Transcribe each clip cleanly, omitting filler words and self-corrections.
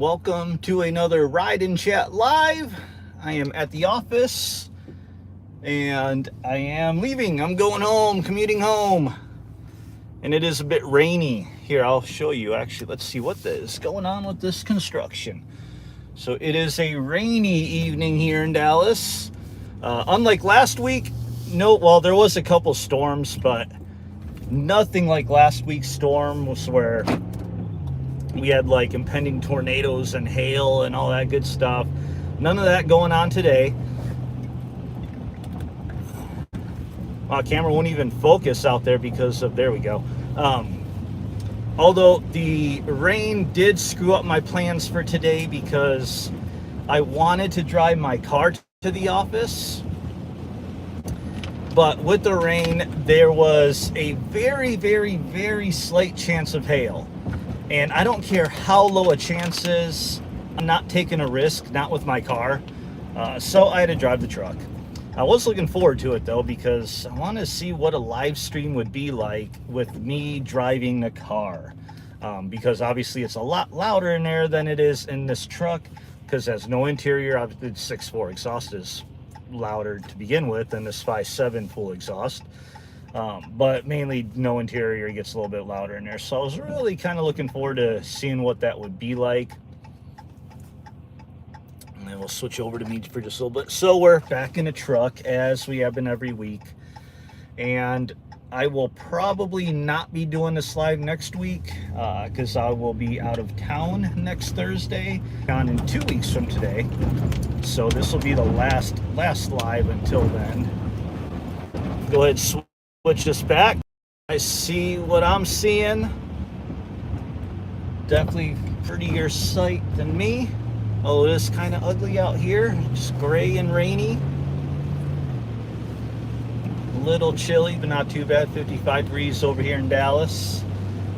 Welcome to another Ride and Chat Live. I am at the office and I am leaving. I'm going home, commuting home. And it is a bit rainy. Here, I'll show you actually. Let's see what is going on with this construction. So it is a rainy evening here in Dallas. Unlike last week, there was a couple storms, but nothing like last week's storm was where we had like impending tornadoes and hail and all that good stuff. None of that going on today. My camera won't even focus out there because of, there we go. Although the rain did screw up my plans for today because I wanted to drive my car to the office. But with the rain, there was a very, very, very slight chance of hail. And I don't care how low a chance is, I'm not taking a risk, not with my car. So I had to drive the truck. I was looking forward to it though, because I want to see what a live stream would be like with me driving the car. Because obviously it's a lot louder in there than it is in this truck, because it has no interior. The 6.4 exhaust is louder to begin with than this 5.7 full exhaust. But mainly no interior, it gets a little bit louder in there. So I was really kind of looking forward to seeing what that would be like. And then we'll switch over to me for just a little bit. So we're back in the truck as we have been every week. And I will probably not be doing this live next week because I will be out of town next Thursday, on in 2 weeks from today. So this will be the last live until then. Go ahead, switch this back. I see what I'm seeing. Definitely prettier sight than me. Oh, it is kind of ugly out here. Just gray and rainy. A little chilly, but not too bad. 55 degrees over here in Dallas.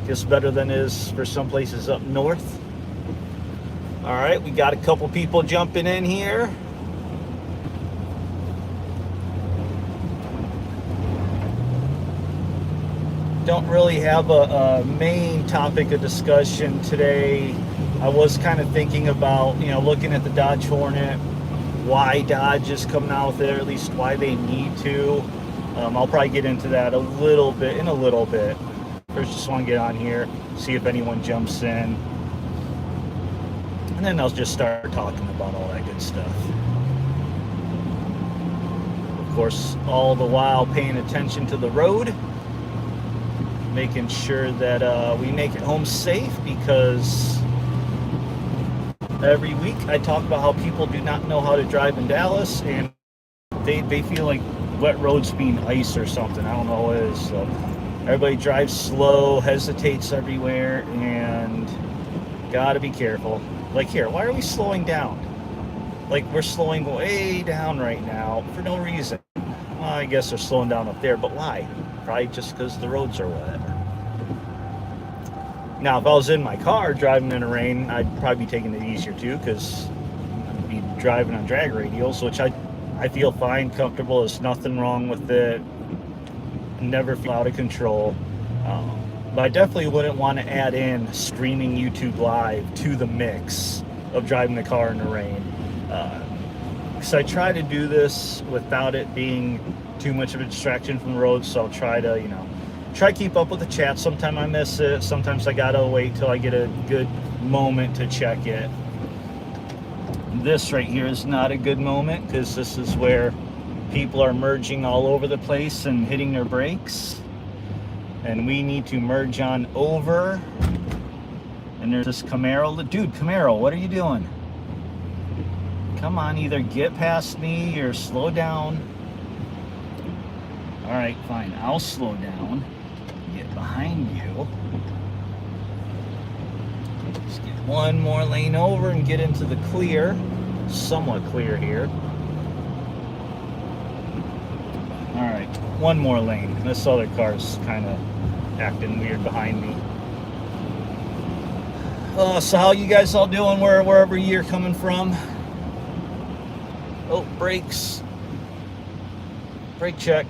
Just better than it is for some places up north. All right, we got a couple people jumping in here. Don't really have a main topic of discussion today. I was kind of thinking about, looking at the Dodge Hornet, why Dodge is coming out with it, or at least why they need to. I'll probably get into that in a little bit. First, just want to get on here, see if anyone jumps in. And then I'll just start talking about all that good stuff. Of course, all the while paying attention to the road. Making sure that we make it home safe, because every week I talk about how people do not know how to drive in Dallas, and they feel like wet roads mean ice or something. I don't know what it is. So everybody drives slow, hesitates everywhere, and gotta be careful. Like here, why are we slowing down? Like we're slowing way down right now for no reason. Well, I guess they're slowing down up there, but why? Probably just because the roads are whatever. Now, if I was in my car driving in the rain, I'd probably be taking it easier too, because I'd be driving on drag radials, which I feel fine, comfortable. There's nothing wrong with it. Never feel out of control. But I definitely wouldn't want to add in streaming YouTube live to the mix of driving the car in the rain. Because I try to do this without it being too much of a distraction from the road, so I'll try to, try to keep up with the chat. Sometimes I miss it. Sometimes I gotta wait till I get a good moment to check it. This right here is not a good moment, because this is where people are merging all over the place and hitting their brakes. And we need to merge on over. And there's this Camaro. Dude, Camaro, what are you doing? Come on, either get past me or slow down. All right, fine. I'll slow down. Get behind you. Let's get one more lane over and get into the clear. Somewhat clear here. All right, one more lane. This other car's kind of acting weird behind me. So how you guys all doing wherever you're coming from? Oh, brakes. Brake check.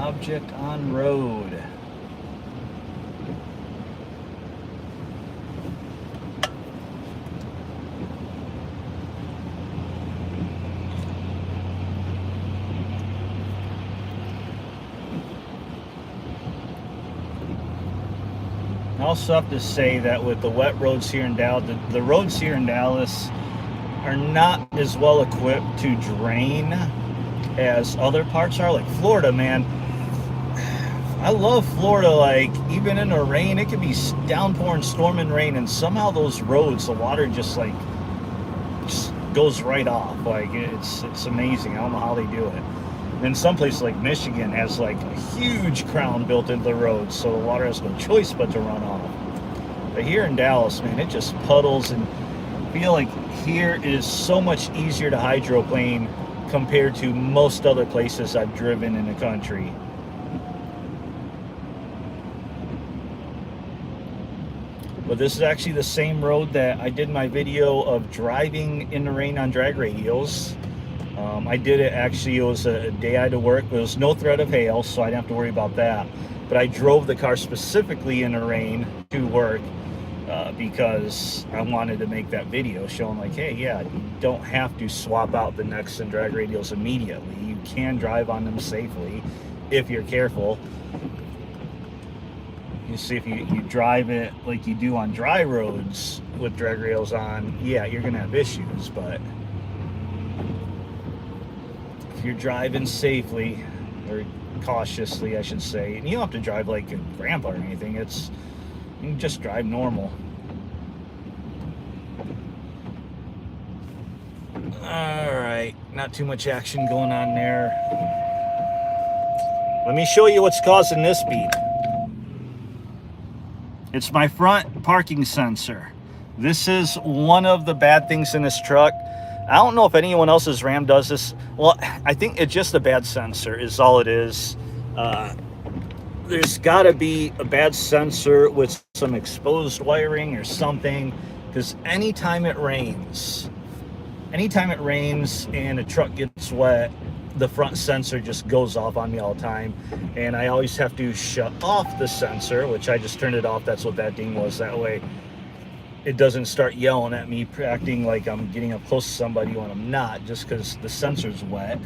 Object on road. also have to say that with the wet roads here in Dallas, the roads here in Dallas are not as well equipped to drain as other parts are. Like Florida, man, I love Florida. Like, even in the rain, it could be downpouring, storming rain, and somehow those roads, the water just goes right off. Like, it's amazing. I don't know how they do it. And some places like Michigan has like a huge crown built into the roads, so the water has no choice but to run off. But here in Dallas, man, it just puddles, and I feel like here is so much easier to hydroplane compared to most other places I've driven in the country. But this is actually the same road that I did my video of driving in the rain on drag radials. I did it, actually, it was a day I had to work. There was no threat of hail, so I didn't have to worry about that. But I drove the car specifically in the rain to work because I wanted to make that video showing like, hey, yeah, you don't have to swap out the Next and drag radials immediately. You can drive on them safely if you're careful. You see, if you drive it like you do on dry roads with drag rails on, yeah, you're gonna have issues. But if you're driving safely, or cautiously I should say, and you don't have to drive like a grandpa or anything, you can just drive normal. Alright, not too much action going on there. Let me show you what's causing this beep. It's my front parking sensor. This is one of the bad things in this truck. I don't know if anyone else's Ram does this. Well, I think it's just a bad sensor is all it is. There's gotta be a bad sensor with some exposed wiring or something, because anytime it rains and a truck gets wet, the front sensor just goes off on me all the time, and I always have to shut off the sensor, which I just turned it off. That's what that ding was. That way it doesn't start yelling at me, acting like I'm getting up close to somebody when I'm not, just because the sensor's wet.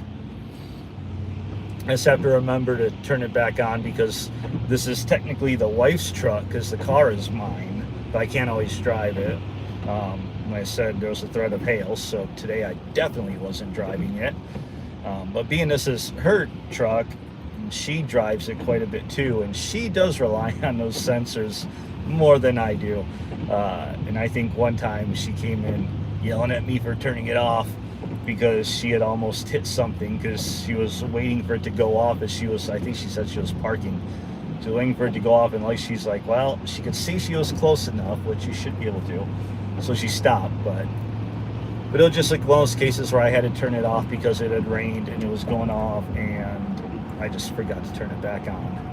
I just have to remember to turn it back on, because this is technically the wife's truck, because the car is mine, but I can't always drive it. Like I said, there was a threat of hail, so today I definitely wasn't driving it. But being this is her truck, she drives it quite a bit too, and she does rely on those sensors more than I do. And I think one time she came in yelling at me for turning it off because she had almost hit something, because she was waiting for it to go off as I think she said she was parking. She was waiting for it to go off, and like she's like, well, she could see she was close enough, which you should be able to. So she stopped, but it was just like one of those cases where I had to turn it off because it had rained and it was going off, and I just forgot to turn it back on.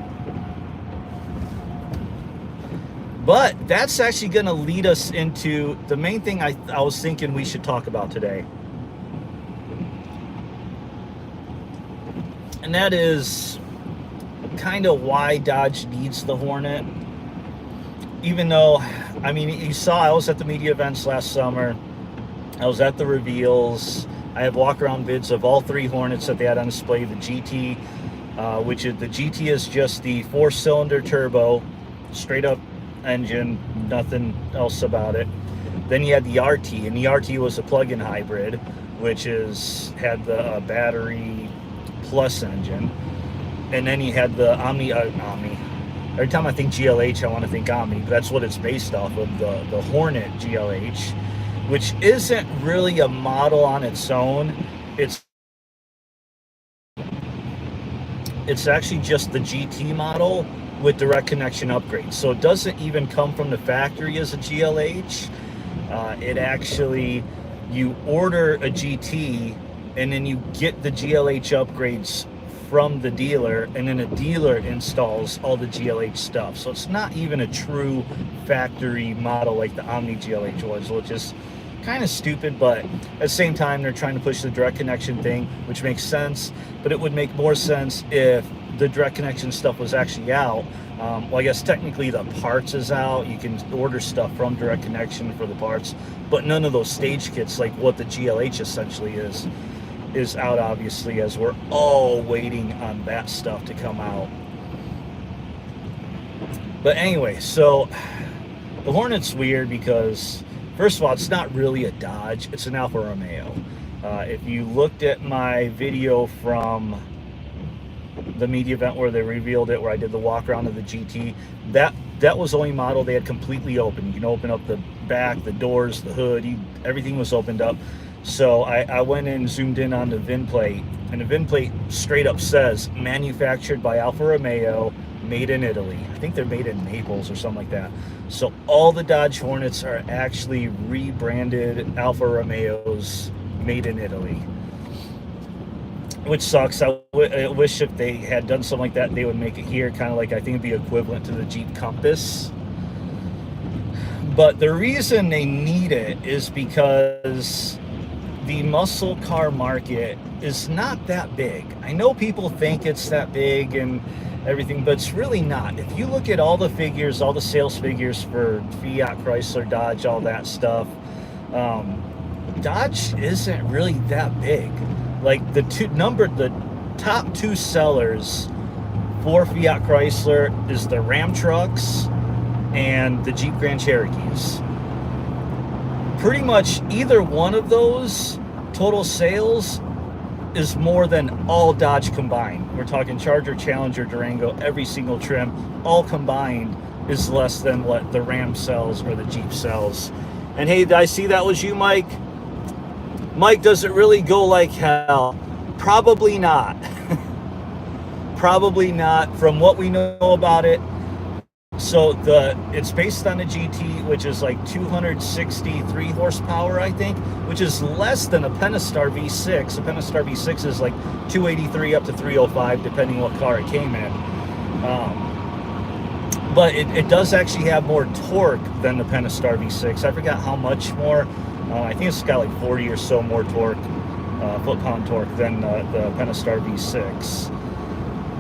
But that's actually going to lead us into the main thing I was thinking we should talk about today. And that is kind of why Dodge needs the Hornet. Even though, I mean, you saw I was at the media events last summer. I was at the reveals. I have walk-around vids of all three Hornets that they had on display. The GT, which is the GT is just the 4-cylinder turbo, straight up engine, nothing else about it. Then you had the RT, and the RT was a plug-in hybrid, which had the battery plus engine. And then you had the Omni. Every time I think GLH, I want to think Omni, but that's what it's based off of, the Hornet GLH, which isn't really a model on its own. It's actually just the GT model with direct connection upgrades. So it doesn't even come from the factory as a GLH. It actually, you order a GT and then you get the GLH upgrades from the dealer, and then a dealer installs all the GLH stuff. So it's not even a true factory model like the Omni GLH was, which is kind of stupid. But at the same time, they're trying to push the direct connection thing, which makes sense. But it would make more sense if the direct connection stuff was actually out. Well, I guess technically the parts is out. You can order stuff from direct connection for the parts, but none of those stage kits, like what the GLH essentially is out, obviously, as we're all waiting on that stuff to come out. But anyway, so the Hornet's weird because, first of all, it's not really a Dodge, it's an Alfa Romeo. If you looked at my video from the media event where they revealed it, where I did the walk around of the GT, that was the only model they had completely open. You can open up the back, the doors, the hood, everything was opened up. So I went in and zoomed in on the VIN plate, and the VIN plate straight up says manufactured by Alfa Romeo, made in Italy. I think they're made in Naples or something like that. So all the Dodge Hornets are actually rebranded Alfa Romeos, made in Italy, which sucks. I wish if they had done something like that, they would make it here, kind of like, I think it'd be equivalent to the Jeep Compass. But the reason they need it is because the muscle car market is not that big. I know people think it's that big and everything, but it's really not. If you look at all the figures, all the sales figures for Fiat, Chrysler, Dodge, all that stuff, Dodge isn't really that big. Like the top two sellers for Fiat Chrysler is the Ram trucks and the Jeep Grand Cherokees. Pretty much either one of those total sales is more than all Dodge combined. We're talking Charger, Challenger, Durango, every single trim, all combined is less than what the Ram sells or the Jeep sells. And hey, I see that was you, Mike. Mike, does it really go like hell? Probably not. Probably not, from what we know about it. So it's based on a GT, which is like 263 horsepower, I think, which is less than a Pentastar V6. A Pentastar V6 is like 283 up to 305, depending what car it came in. But it does actually have more torque than the Pentastar V6. I forgot how much more. I think it's got like 40 or so more torque, foot-pound torque than the Pentastar V6.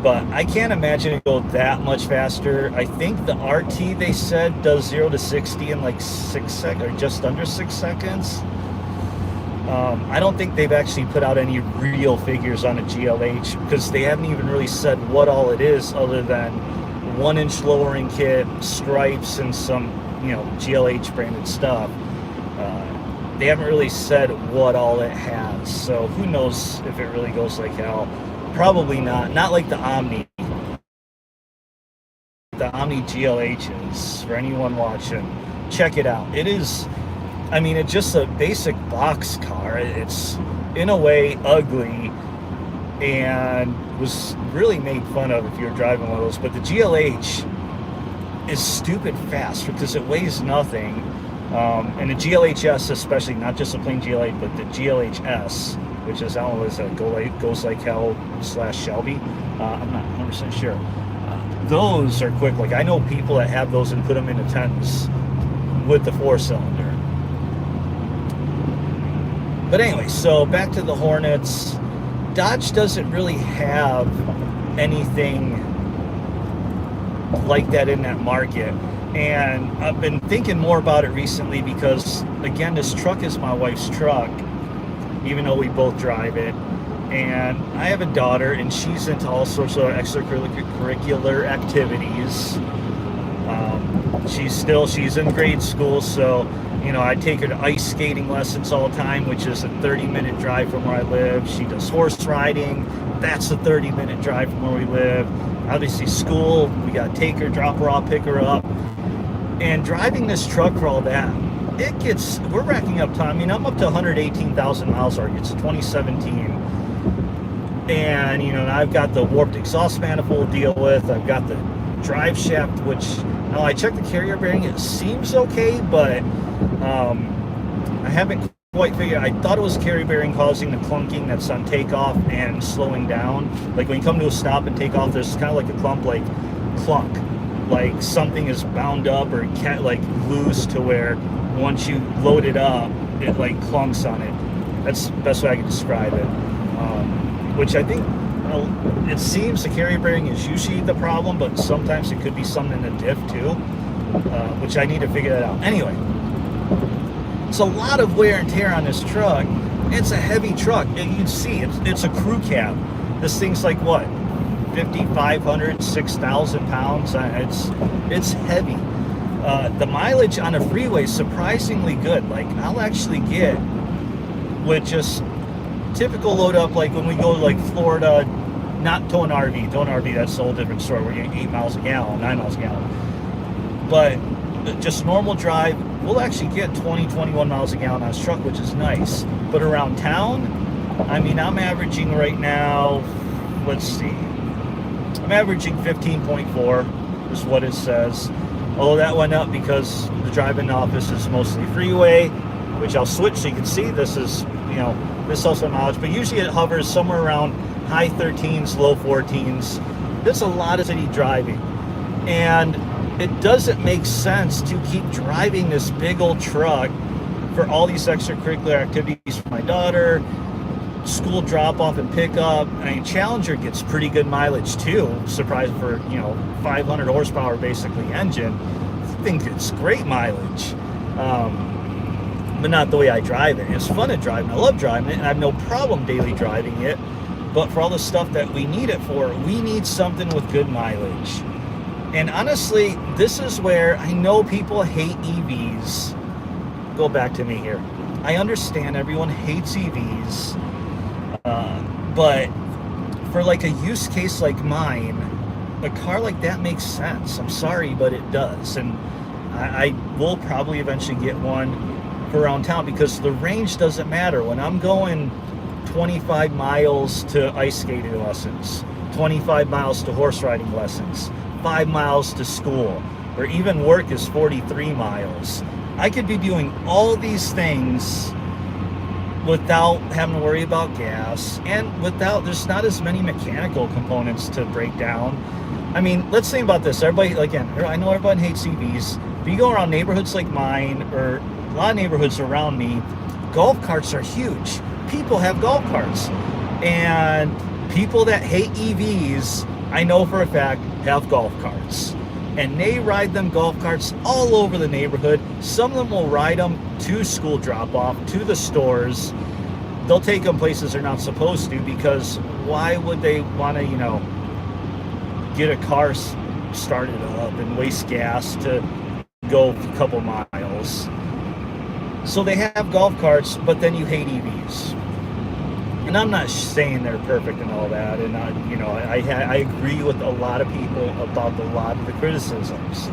But I can't imagine it go that much faster. I think the RT, they said, does 0 to 60 in like 6 seconds, or just under 6 seconds. I don't think they've actually put out any real figures on a GLH, because they haven't even really said what all it is, other than 1-inch lowering kit, stripes, and some, GLH branded stuff. They haven't really said what all it has, so who knows if it really goes like hell. Probably not. Not like the Omni. The Omni GLHs, for anyone watching, check it out. It is, it's just a basic box car. It's, in a way, ugly and was really made fun of if you're driving one of those. But the GLH is stupid fast because it weighs nothing. And the GLHS especially, not just a plain GLH, but the GLHS, which is, I don't know, is that goes like hell / Shelby. I'm not 100% sure. Those are quick. Like, I know people that have those and put them into 10s with the 4-cylinder. But anyway, so back to the Hornets. Dodge doesn't really have anything like that in that market. And I've been thinking more about it recently because, again, this truck is my wife's truck, even though we both drive it. And I have a daughter, and she's into all sorts of extracurricular activities. She's in grade school, so, I take her to ice skating lessons all the time, which is a 30-minute drive from where I live. She does horse riding. That's a 30-minute drive from where we live. Obviously, school, we got to take her, drop her off, pick her up. And driving this truck for all that, we're racking up time. I'm up to 118,000 miles already. It's a 2017. And, I've got the warped exhaust manifold to deal with. I've got the drive shaft, which, I checked the carrier bearing. It seems okay, but I haven't quite figured. I thought it was carrier bearing causing the clunking that's on takeoff and slowing down. Like when you come to a stop and take off, there's kind of like a clunk. Like something is bound up or loose to where once you load it up, it like clunks on it. That's the best way I can describe it. Which I think, it seems the carrier bearing is usually the problem, but sometimes it could be something in the diff too, which I need to figure that out. Anyway, it's a lot of wear and tear on this truck. It's a heavy truck, and you'd see it's a crew cab. This thing's like what, 5,500, 6,000 pounds. It's heavy. The mileage on a freeway is surprisingly good. Like, I'll actually get with just typical load up, like when we go to like Florida, not tow an RV. Tow an RV, that's a whole different story. We're getting 8 miles a gallon, 9 miles a gallon. But just normal drive, we'll actually get 20, 21 miles a gallon on this truck, which is nice. But around town, I mean, I'm averaging right now, let's see, I'm averaging 15.4 is what it says. Although that went up because the drive-in office is mostly freeway, which I'll switch so you can see this is, you know, this is also mileage, but usually it hovers somewhere around high 13s, low 14s. There's a lot of city driving. And it doesn't make sense to keep driving this big old truck for all these extracurricular activities for my daughter, school drop off and pick up. I mean, Challenger gets pretty good mileage too. Surprised for, you know, 500 horsepower basically engine. I think it's great mileage. But not the way I drive it. It's fun to drive, and I love driving it, and I have no problem daily driving it. But for all the stuff that we need it for, we need something with good mileage. And honestly, this is where I know people hate EVs. Go back to me here. I understand everyone hates EVs, but for like a use case like mine, a car like that makes sense. I'm sorry, but it does. And I will probably eventually get one for around town because the range doesn't matter. When I'm going 25 miles to ice skating lessons, 25 miles to horse riding lessons, 5 miles to school, or even work is 43 miles. I could be doing all these things without having to worry about gas, and without, there's not as many mechanical components to break down. I mean, let's think about this. Everybody, again, I know everyone hates EVs, but you go around neighborhoods like mine, or a lot of neighborhoods around me, golf carts are huge. People have golf carts. And people that hate EVs, I know for a fact, have golf carts. And they ride them golf carts all over the neighborhood. Some of them will ride them to school drop-off, to the stores. They'll take them places they're not supposed to, because why would they want to, you know, get a car started up and waste gas to go a couple miles? So they have golf carts, but then you hate EVs. And I'm not saying they're perfect and all that, and I agree with a lot of people about a lot of the criticisms.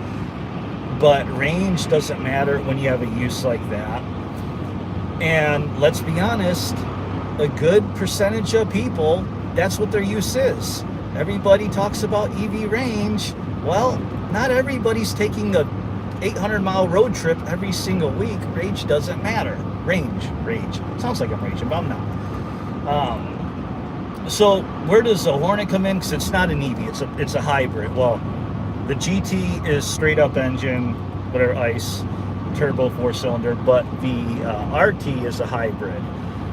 But range doesn't matter when you have a use like that. And let's be honest, a good percentage of people, that's what their use is. Everybody talks about EV range. Well, not everybody's taking a 800-mile road trip every single week. Range doesn't matter. Range. Sounds like I'm raging, but I'm not. So where does the Hornet come in? Because it's not an EV, it's a hybrid. Well, the GT is straight up engine, whatever, ICE, turbo 4-cylinder, but the RT is a hybrid.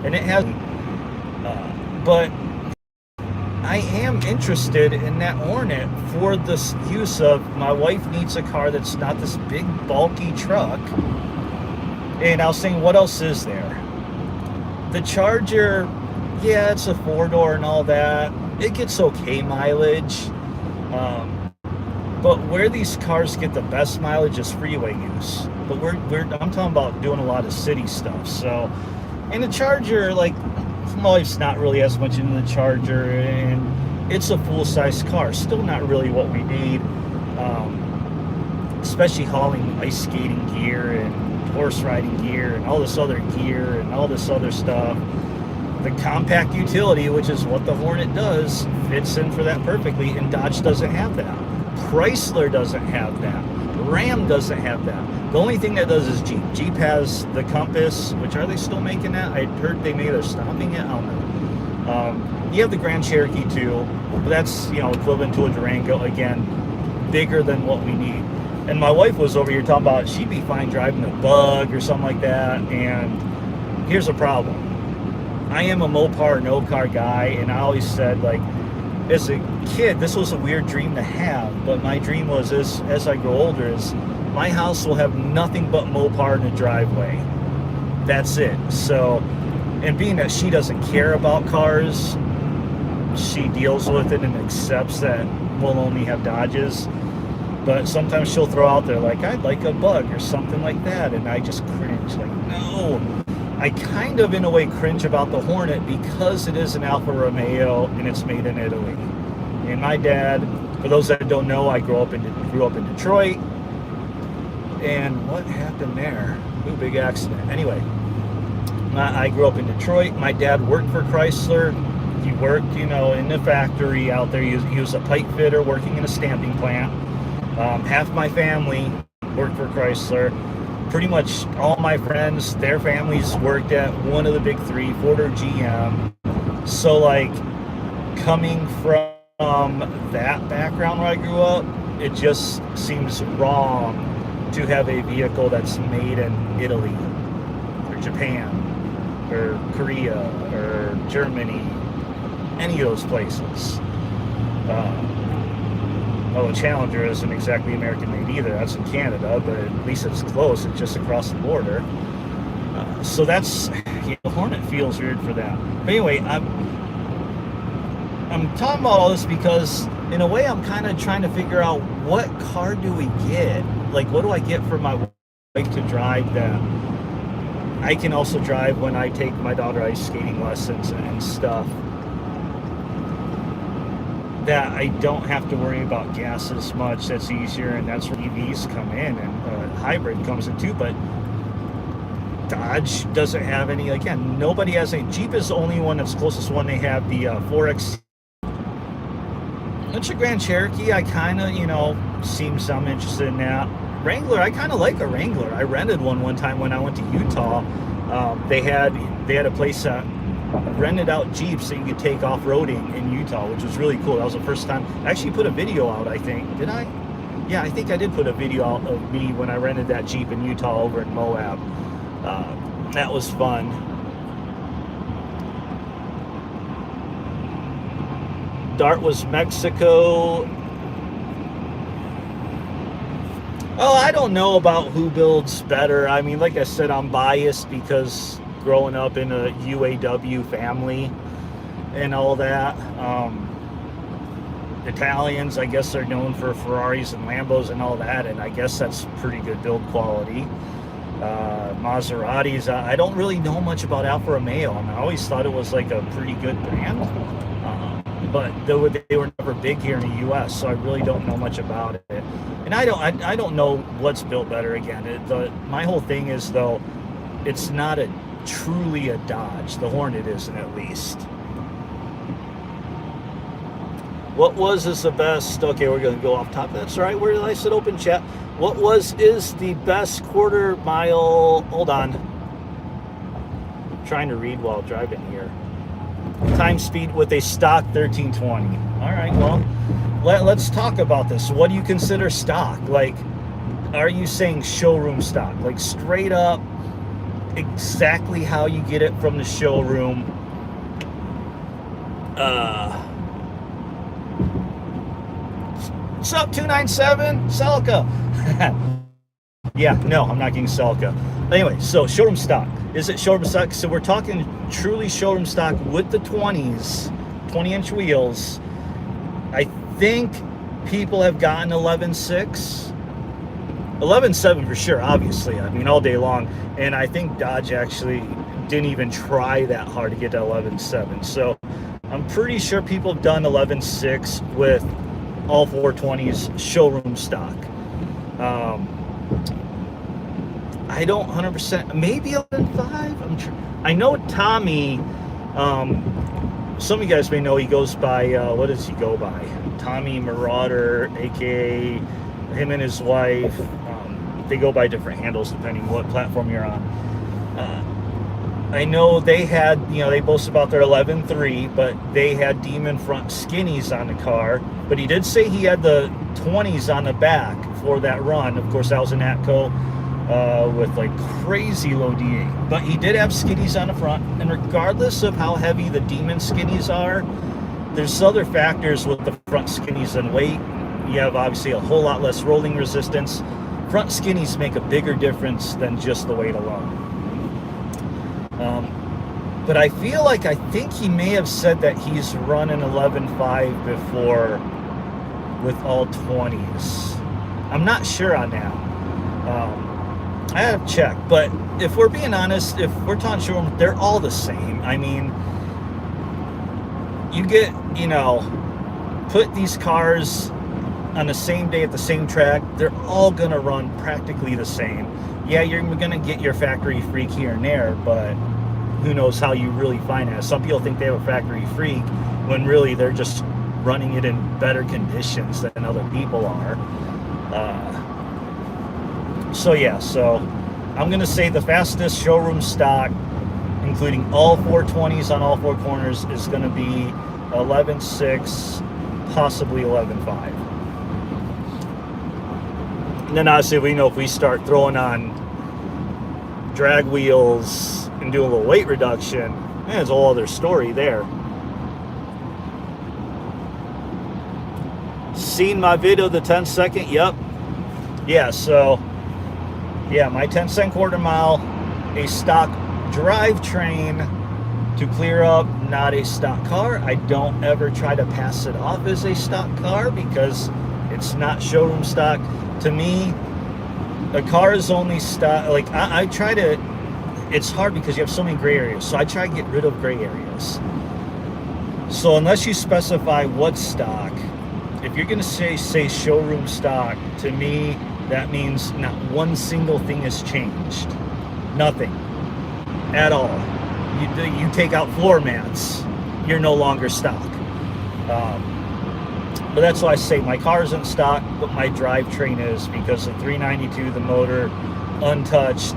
And it has, but I am interested in that Hornet for the use of, my wife needs a car that's not this big bulky truck. And I was saying, what else is there? The Charger, yeah, it's a 4-door and all that. It gets okay mileage. But where these cars get the best mileage is freeway use. But I'm talking about doing a lot of city stuff. So, and the Charger, like, my wife's not really as much into the Charger, and it's a full-size car. Still not really what we need, especially hauling ice skating gear and horse riding gear and all this other gear and all this other stuff. The compact utility, which is what the Hornet does, fits in for that perfectly, and Dodge doesn't have that. Chrysler doesn't have that. Ram doesn't have that. The only thing that does is Jeep. Jeep has the Compass, which, are they still making that? I heard they may, they're stopping it. I don't know. You have the Grand Cherokee too, but that's, you know, equivalent to a Durango. Again, bigger than what we need. And my wife was over here talking about she'd be fine driving a Bug or something like that. And here's the problem. I am a Mopar, no car guy, and I always said, like, as a kid, this was a weird dream to have, but my dream was, as I grow older, is my house will have nothing but Mopar in the driveway. That's it. So, and being that she doesn't care about cars, she deals with it and accepts that we'll only have Dodges. But sometimes she'll throw out there like, I'd like a Bug or something like that, and I just cringe, like, no. I kind of in a way cringe about the Hornet because it is an Alfa Romeo and it's made in Italy. And my dad, for those that don't know, I grew up in Detroit. And what happened there? Ooh, big accident. Anyway, I grew up in Detroit. My dad worked for Chrysler. He worked, you know, in the factory out there. He was a pipe fitter working in a stamping plant. Half my family worked for Chrysler. Pretty much all my friends, their families worked at one of the big three, Ford or GM. So, like, coming from that background where I grew up, it just seems wrong to have a vehicle that's made in Italy or Japan or Korea or Germany, any of those places. Well, the Challenger isn't exactly American made either. That's in Canada, but at least it's close. It's just across the border. So that's, you know, Hornet feels weird for that. But anyway, I'm talking about all this because in a way I'm kind of trying to figure out what car do we get? Like, what do I get for my wife to drive that I can also drive when I take my daughter ice skating lessons and stuff, that I don't have to worry about gas as much. That's easier, and that's where EVs come in, and hybrid comes in too. But Dodge doesn't have any. Again, nobody has any. Jeep is the only one that's closest one. They have the 4X. It's a Grand Cherokee. I kind of, you know, seems I'm interested in that. Wrangler, I kind of like a Wrangler. I rented one time when I went to Utah. They had a place that rented out Jeeps that you could take off-roading in Utah, which was really cool. That was the first time. I actually put a video out, I think. Did I? Yeah, I think I did put a video out of me when I rented that Jeep in Utah over in Moab. That was fun. Dart was Mexico. Oh, I don't know about who builds better. I mean, like I said, I'm biased because growing up in a UAW family and all that. Italians, I guess, are known for Ferraris and Lambos and all that, and I guess that's pretty good build quality. Maseratis, I don't really know much about Alfa Romeo. I always thought it was like a pretty good brand, but they were never big here in the U.S., so I really don't know much about it. And I don't know what's built better. Again, my whole thing is, though, it's not truly a Dodge. The Hornet isn't, at least. What is the best? Okay, we're going to go off top. That's all right. Where did I sit? Open chat. What is the best quarter mile? Hold on. I'm trying to read while driving here. Time speed with a stock 1320. All right. Well, let's talk about this. What do you consider stock? Like, are you saying showroom stock? Like straight up, exactly how you get it from the showroom? What's up, 297? Celica. Yeah, no, I'm not getting Celica. Anyway, so showroom stock. Is it showroom stock? So we're talking truly showroom stock with the 20s, 20-inch wheels. I think people have gotten 11.6. 11.7 for sure, obviously. I mean, all day long. And I think Dodge actually didn't even try that hard to get to 11.7. So I'm pretty sure people have done 11.6 with all 420s showroom stock. I don't 100%, maybe 11.5. I know Tommy, some of you guys may know he goes by, what does he go by? Tommy Marauder, aka him and his wife. They go by different handles depending what platform you're on. I know they had, they boast about their 11.3, but they had Demon front skinnies on the car. But he did say he had the 20s on the back for that run. Of course, that was an Atco with like crazy low DA. But he did have skinnies on the front. And regardless of how heavy the Demon skinnies are, there's other factors with the front skinnies than weight. You have obviously a whole lot less rolling resistance. Front skinnies make a bigger difference than just the weight alone. But I feel like, I think he may have said that he's run an 11.5 before with all 20s. I'm not sure on that. I have to check. But if we're being honest, if we're talking showroom, they're all the same. I mean, you get, you know, put these cars on the same day at the same track, they're all going to run practically the same. Yeah, you're going to get your factory freak here and there, but who knows how you really find that. Some people think they have a factory freak when really they're just running it in better conditions than other people are. So I'm going to say the fastest showroom stock, including all 420s on all four corners, is going to be 11.6, possibly 11.5. And then obviously we know if we start throwing on drag wheels and doing a little weight reduction, there's a whole other story there. Seen my video, the 10-second? Yep. Yeah, so, yeah, my 10-second quarter mile, a stock drivetrain to clear up, not a stock car. I don't ever try to pass it off as a stock car because it's not showroom stock. To me, a car is only stock. Like, I try to, it's hard because you have so many gray areas. So I try to get rid of gray areas. So unless you specify what stock, if you're going to say showroom stock, to me, that means not one single thing has changed. Nothing at all. You take out floor mats, you're no longer stock. But that's why I say my car isn't stock, but my drivetrain is, because the 392, the motor, untouched,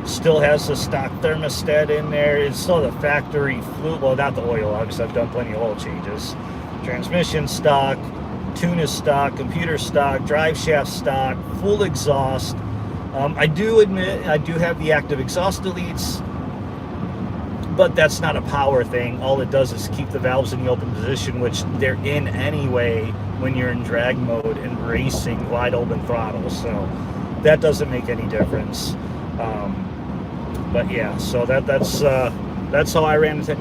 still has the stock thermostat in there. It's still the factory fluid, well, not the oil, obviously I've done plenty of oil changes. Transmission stock, tune is stock, computer stock, drive shaft stock, full exhaust. I do admit I do have the active exhaust deletes, but that's not a power thing. All it does is keep the valves in the open position, which they're in anyway when you're in drag mode and racing wide open throttle. So that doesn't make any difference. But yeah, so that's how I ran into it.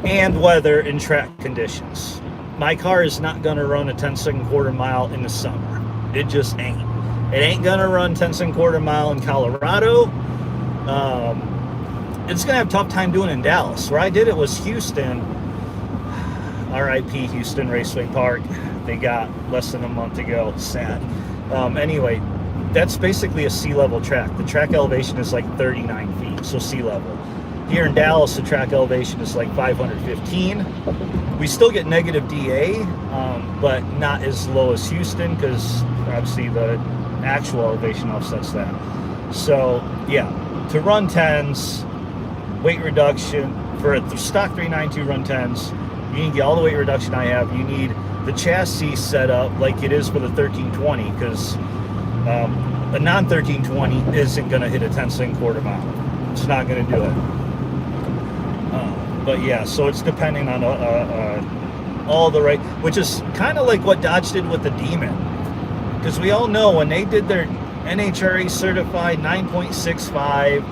And weather and track conditions. My car is not going to run a 10-second quarter mile in the summer. It just ain't. It ain't going to run 10-second quarter mile in Colorado. It's going to have a tough time doing it in Dallas. Where I did it was Houston. RIP Houston Raceway Park. They got less than a month ago. Sad. Anyway, that's basically a sea level track. The track elevation is like 39 feet, so sea level. Here in Dallas, the track elevation is like 515. We still get negative DA, but not as low as Houston because obviously the actual elevation offsets that. So yeah, to run 10s, weight reduction, for a stock 392 run 10s, you need to get all the weight reduction I have. You need the chassis set up like it is for the 1320 because a non-1320 isn't going to hit a 10-second quarter mile. It's not going to do it. But yeah, so it's depending on all the right, which is kind of like what Dodge did with the Demon. Because we all know when they did their NHRA certified 9.65,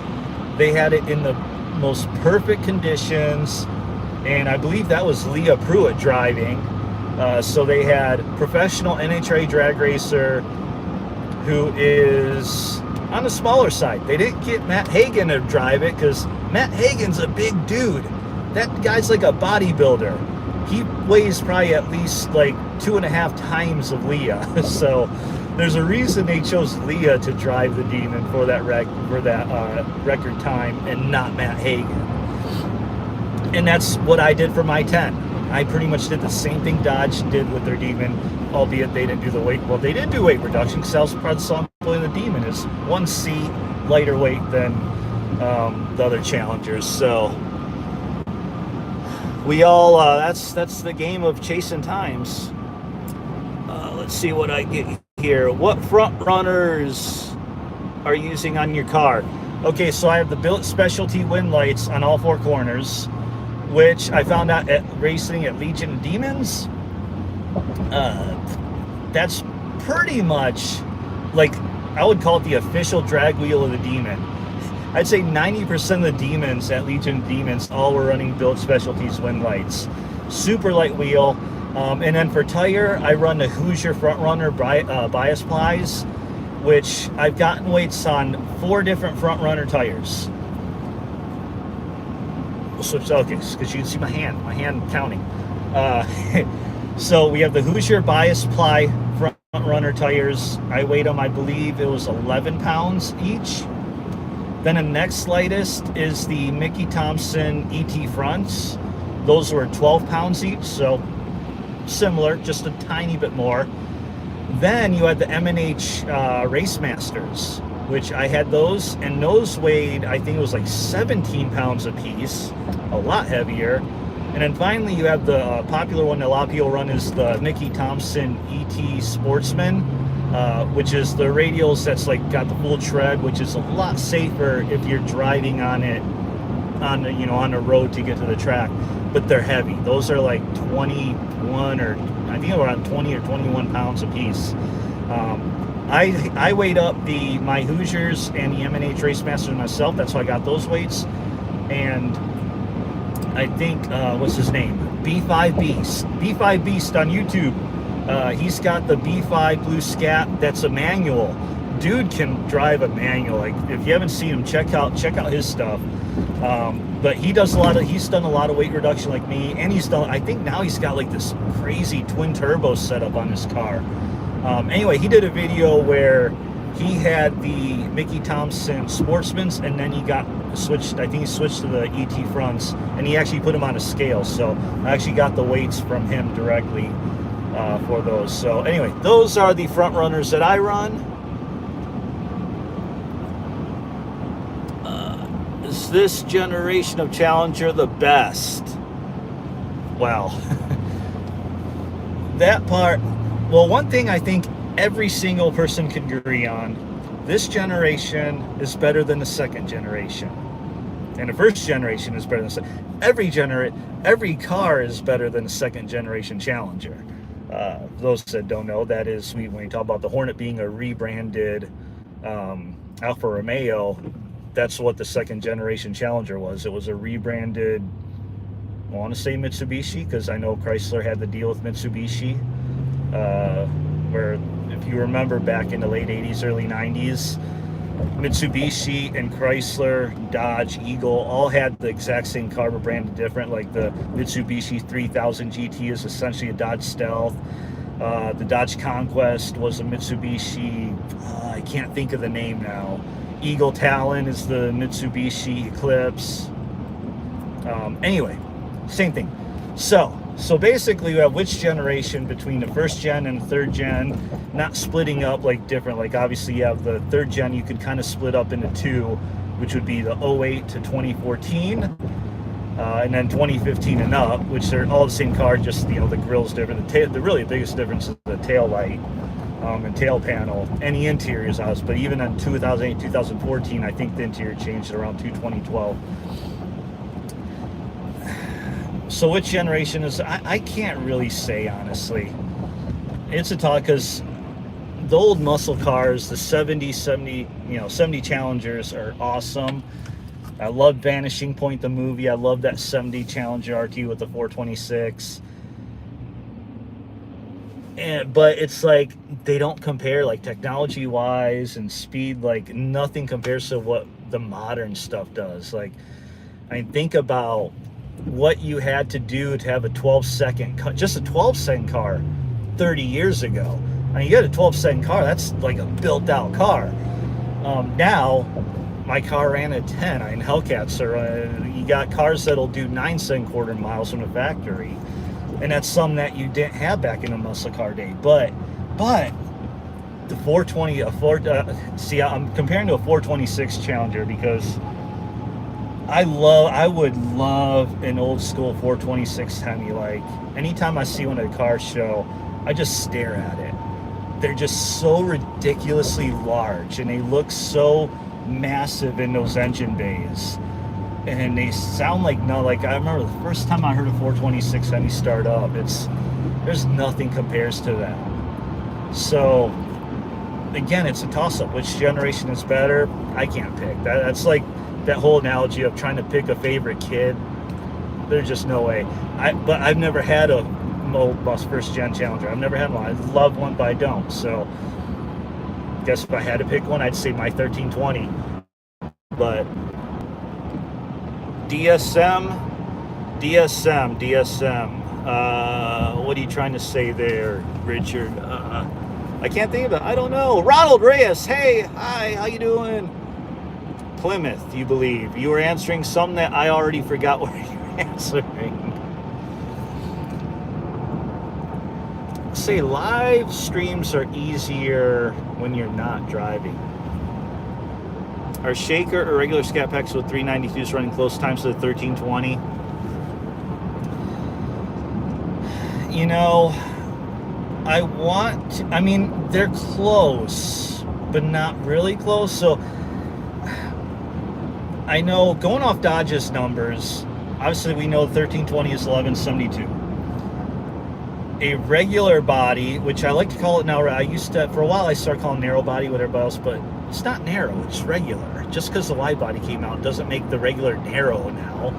they had it in the most perfect conditions. And I believe that was Leah Pruitt driving. So they had professional NHRA drag racer who is on the smaller side. They didn't get Matt Hagan to drive it because Matt Hagan's a big dude. That guy's like a bodybuilder. He weighs probably at least like 2.5 times of Leah. So there's a reason they chose Leah to drive the Demon for that record time and not Matt Hagan. And that's what I did for my 10. I pretty much did the same thing Dodge did with their Demon, albeit they didn't do the weight. Well, they did do weight reduction because that was part of the song in the Demon is 1 seat lighter weight than the other Challengers. So we all that's the game of chasing times. Let's see what I get here. What front runners are you using on your car? Okay, so I have the Billet Specialty wind lights on all four corners, which I found out at racing at Legion Demons. That's pretty much like I would call it the official drag wheel of the Demon. I'd say 90% of the demons at Legion of Demons all were running Build Specialties wind lights. Super light wheel. And then for tire, I run the Hoosier Front Runner bias plies, which I've gotten weights on 4 different Front Runner tires. We'll switch, okay, because you can see my hand counting. So we have the Hoosier bias ply Front Runner tires. I weighed them, I believe it was 11 pounds each. Then the next lightest is the Mickey Thompson ET fronts. Those were 12 pounds each, so similar, just a tiny bit more. Then you had the M&H Race Masters, which I had those, and those weighed, I think it was like 17 pounds a piece, a lot heavier. And then finally you have the popular one that a lot of people run is the Mickey Thompson ET Sportsman, which is the radials that's like got the full tread, which is a lot safer if you're driving on it on the, you know, on the road to get to the track. But they're heavy. Those are like 21 or I think around 20 or 21 pounds a piece. I weighed up my Hoosiers and the M&H Race Masters myself. That's how I got those weights. And I think what's his name? B5 Beast. B5 Beast on YouTube. He's got the B5 Blue Scat. That's a manual. Dude can drive a manual. Like if you haven't seen him, check out his stuff. But he's done a lot of weight reduction like me, and I think now he's got like this crazy twin turbo setup on his car. Anyway, he did a video where he had the Mickey Thompson Sportsmans, and then he switched to the ET fronts, and he actually put them on a scale. So I actually got the weights from him directly for those. So anyway, those are the front runners that I run. Is this generation of Challenger the best? Well, that part, well, one thing I think every single person can agree on, this generation is better than the second generation. And the first generation is better than the second. Every car is better than the second generation Challenger. Those that don't know, that is, when we talk about the Hornet being a rebranded Alfa Romeo, that's what the second generation Challenger was. It was a rebranded, I want to say Mitsubishi, because I know Chrysler had the deal with Mitsubishi, where if you remember back in the late 80s, early 90s, Mitsubishi and Chrysler, Dodge, Eagle all had the exact same car but branded different. Like the Mitsubishi 3000 GT is essentially a Dodge Stealth. The Dodge Conquest was a Mitsubishi, I can't think of the name now. Eagle Talon is the Mitsubishi Eclipse. Anyway, same thing. So basically you have which generation between the first gen and the third gen, not splitting up like different. Like obviously you have the third gen, you could kind of split up into two, which would be the 08 to 2014, and then 2015 and up, which are all the same car, just the grill's different. The really biggest difference is the tail light. And tail panel, and the interior is us. But even in 2008, 2014, I think the interior changed around 2012. So which generation is, I can't really say honestly. It's a talk, because the old muscle cars, the 70 Challengers are awesome. I love Vanishing Point, the movie. I love that 70 Challenger RT with the 426. But it's like they don't compare, like technology wise and speed, like nothing compares to what the modern stuff does. Like, I mean, think about what you had to do to have a 12-second just a 12-second car 30 years ago. I mean, you had a 12-second car, that's like a built out car. Now my car ran at 10. I mean, Hellcats are you got cars that'll do 9-second quarter miles from the factory. And that's something that you didn't have back in the muscle car day. But the 420, I'm comparing to a 426 Challenger because I would love an old school 426 Hemi. Like anytime I see one at a car show, I just stare at it. They're just so ridiculously large, and they look so massive in those engine bays. And they sound like I remember the first time I heard a 426 Hemi start up, there's nothing compares to that. So again, it's a toss-up. Which generation is better? I can't pick. That's like that whole analogy of trying to pick a favorite kid, there's just no way. But I've never had a Mobus first gen Challenger. I've never had one. I love one, but I don't. So I guess if I had to pick one, I'd say my 1320. But DSM. What are you trying to say there, Richard? I can't think of it. I don't know. Ronald Reyes. Hey, hi. How you doing? Plymouth, you believe. You were answering something that I already forgot what you were answering. Say live streams are easier when you're not driving. Are shaker or regular scat packs with 392s running close times to the 1320? You know, I mean, they're close, but not really close. So I know, going off Dodge's numbers, obviously we know 1320 is 1172. A regular body, which I like to call it now, I used to, for a while I started calling narrow body with everybody else, but it's not narrow, it's regular. Just because the wide body came out doesn't make the regular narrow now,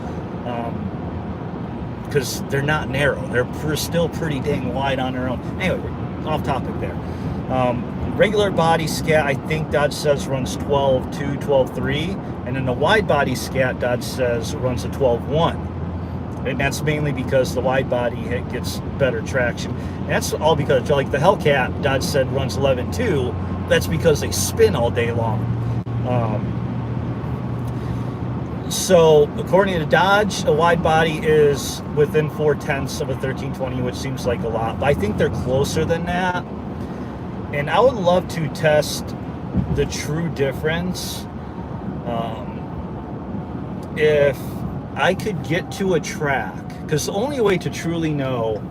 because they're not narrow. They're still pretty dang wide on their own. Anyway, off topic there. Regular body scat, I think Dodge says runs 12.2, 12.3, and then the wide body scat, Dodge says runs a 12.1. And that's mainly because the wide body gets better traction. And that's all because, like the Hellcat, Dodge said runs 11.2. That's because they spin all day long. So according to Dodge, a wide body is within 0.4 of a 1320, which seems like a lot, but I think they're closer than that. And I would love to test the true difference. If I could get to a track, because the only way to truly know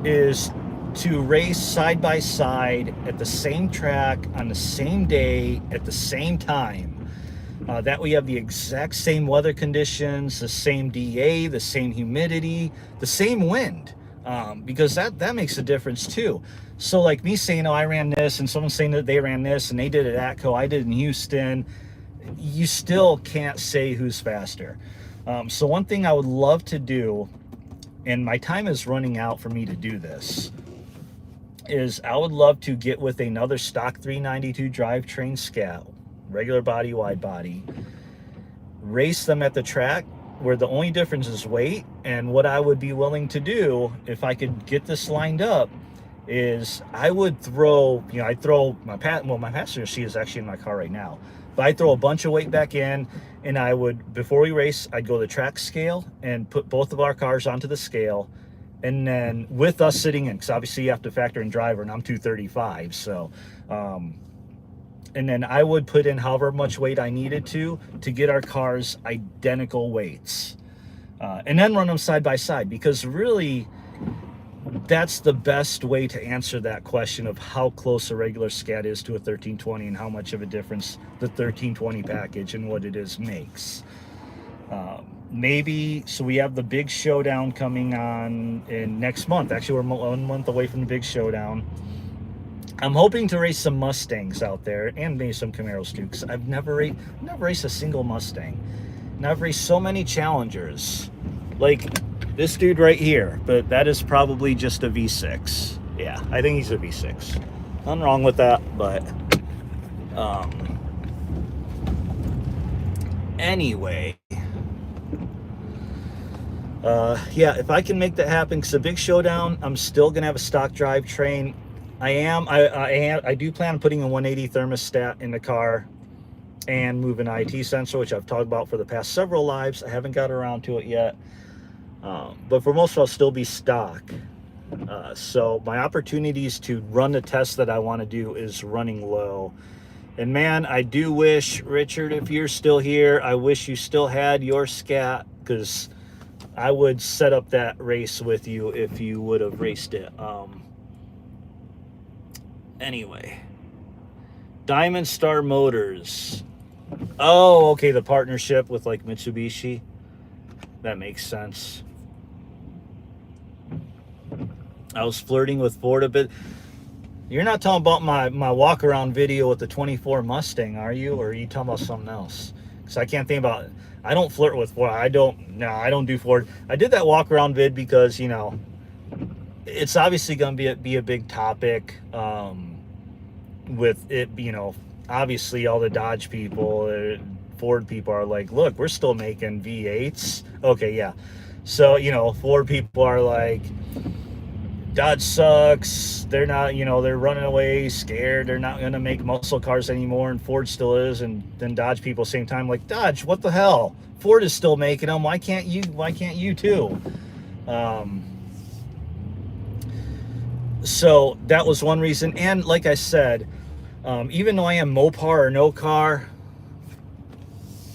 is to race side by side at the same track on the same day at the same time. That we have the exact same weather conditions, the same DA, the same humidity, the same wind, because that makes a difference too. So like me saying, oh, I ran this, and someone saying that they ran this, and they did it at Atco, I did in Houston, you still can't say who's faster. So one thing I would love to do, and my time is running out for me to do this, is I would love to get with another stock 392 drivetrain scat, regular body, wide body, race them at the track where the only difference is weight. And what I would be willing to do if I could get this lined up is I would throw, I'd throw my passenger seat is actually in my car right now, but I'd throw a bunch of weight back in, and I would, before we race, I'd go to the track scale and put both of our cars onto the scale. And then with us sitting in, because obviously you have to factor in driver, and I'm 235, so and then I would put in however much weight I needed to get our cars identical weights, and then run them side by side, because really that's the best way to answer that question of how close a regular scat is to a 1320 and how much of a difference the 1320 package and what it is makes. Maybe, so we have the big showdown coming on in next month. Actually, we're 1 month away from the big showdown. I'm hoping to race some Mustangs out there, and maybe some Camaros too, because I've never raced a single Mustang. And I've raced so many Challengers, like this dude right here, but that is probably just a V6. Yeah, I think he's a V6. Nothing wrong with that, but anyway, yeah, if I can make that happen, because the big showdown, I'm still gonna have a stock drivetrain. I do plan on putting a 180 thermostat in the car and move an IT sensor, which I've talked about for the past several lives. I haven't got around to it yet, but for most of it, I'll still be stock. So my opportunities to run the test that I want to do is running low. And man, I do wish, Richard, if you're still here, I wish you still had your scat, because I would set up that race with you if you would have raced it. Anyway, Diamond Star Motors. Oh, okay, the partnership with like Mitsubishi. That makes sense. I was flirting with Ford a bit. You're not talking about my walk around video with the 24 Mustang, are you? Or are you talking about something else? So I can't think about it. I don't flirt with Ford. I don't do Ford. I did that walk around vid because, you know, it's obviously going to be a big topic, with it, you know, obviously all the Dodge people, Ford people are like, look, we're still making V8s. Okay, yeah. So, you know, Ford people are like, Dodge sucks. They're not, you know, they're running away, scared. They're not going to make muscle cars anymore, and Ford still is. And then Dodge people, same time, like, Dodge, what the hell? Ford is still making them. Why can't you? Why can't you too? So that was one reason. And like I said, even though I am Mopar or no car,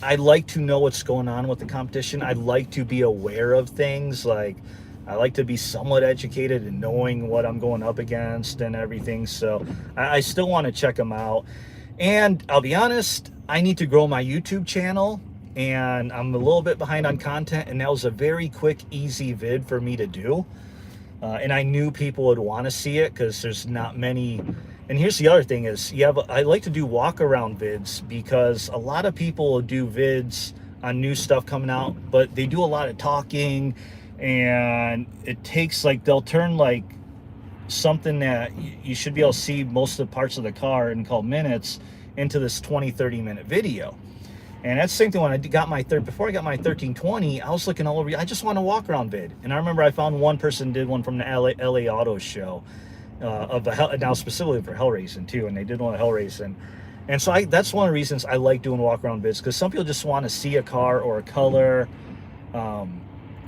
I like to know what's going on with the competition. I like to be aware of things. Like, I like to be somewhat educated and knowing what I'm going up against and everything. So I still want to check them out. And I'll be honest, I need to grow my YouTube channel, and I'm a little bit behind on content, and that was a very quick, easy vid for me to do. And I knew people would want to see it because there's not many. And here's the other thing is, I like to do walk around vids, because a lot of people will do vids on new stuff coming out, but they do a lot of talking, and it takes, like, they'll turn like something that you should be able to see most of the parts of the car in called minutes into this 20-30 minute video. And that's the same thing when I got my before I got my 1320, I was looking all over. I just want to walk around vid. And I remember I found one person did one from the LA Auto Show, now specifically for hell racing too. And they did one of hell racing. And so that's one of the reasons I like doing walk around vids, because some people just want to see a car or a color.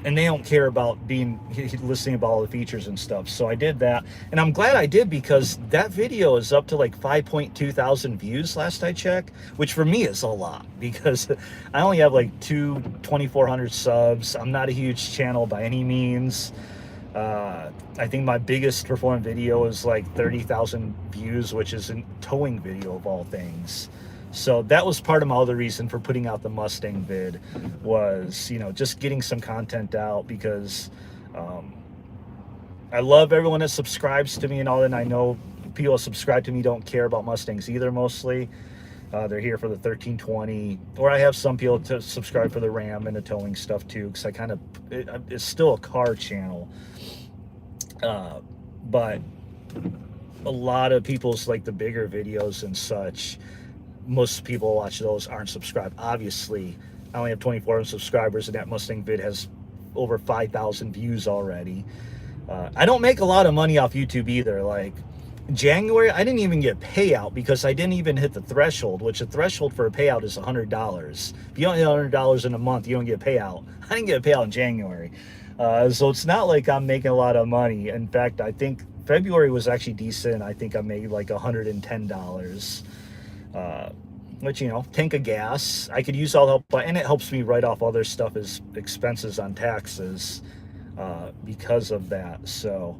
And they don't care about listening about all the features and stuff. So I did that, and I'm glad I did, because that video is up to like 5.2 thousand views last I checked, which for me is a lot, because I only have like 2,400 subs. I'm not a huge channel by any means. I think my biggest performing video is like 30,000 views, which is a towing video of all things. So that was part of my other reason for putting out the Mustang vid, was, you know, just getting some content out, because I love everyone that subscribes to me and all, and I know people that subscribe to me don't care about Mustangs either mostly. They're here for the 1320, or I have some people to subscribe for the Ram and the towing stuff too, because it's still a car channel. But a lot of people's, like, the bigger videos and such, most people watch those aren't subscribed. Obviously, I only have 24 subscribers, and that Mustang vid has over 5,000 views already. I don't make a lot of money off YouTube either. Like, January, I didn't even get payout because I didn't even hit the threshold, which the threshold for a payout is $100. If you don't hit $100 in a month, you don't get a payout. I didn't get a payout in January. So it's not like I'm making a lot of money. In fact, I think February was actually decent. I think I made like $110. Which, you know, tank of gas. I could use all the help, and it helps me write off other stuff as expenses on taxes because of that. So,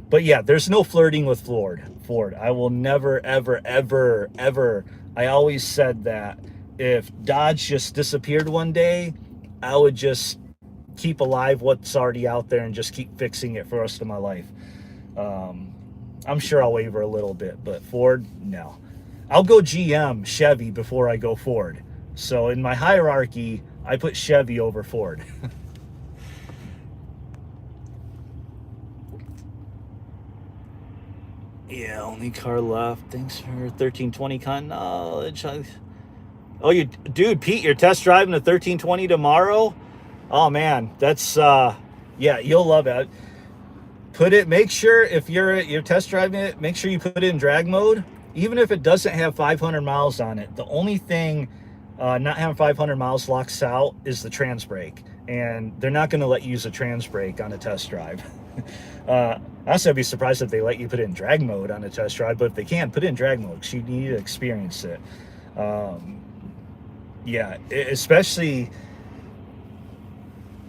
but yeah, there's no flirting with Ford. I will never, ever, ever, ever. I always said that if Dodge just disappeared one day, I would just keep alive what's already out there and just keep fixing it for the rest of my life. I'm sure I'll waver a little bit, but Ford, no. I'll go GM, Chevy before I go Ford. So in my hierarchy, I put Chevy over Ford. Yeah, only car left. Thanks for 1320 con knowledge. Dude, Pete, you're test driving the 1320 tomorrow? Oh man, that's yeah, you'll love it. Make sure if you're test driving it, make sure you put it in drag mode. Even if it doesn't have 500 miles on it, the only thing not having 500 miles locks out is the trans brake, and they're not going to let you use a trans brake on a test drive. Honestly, I'd be surprised if they let you put it in drag mode on a test drive, but if they can, put it in drag mode because you need to experience it. Yeah, especially,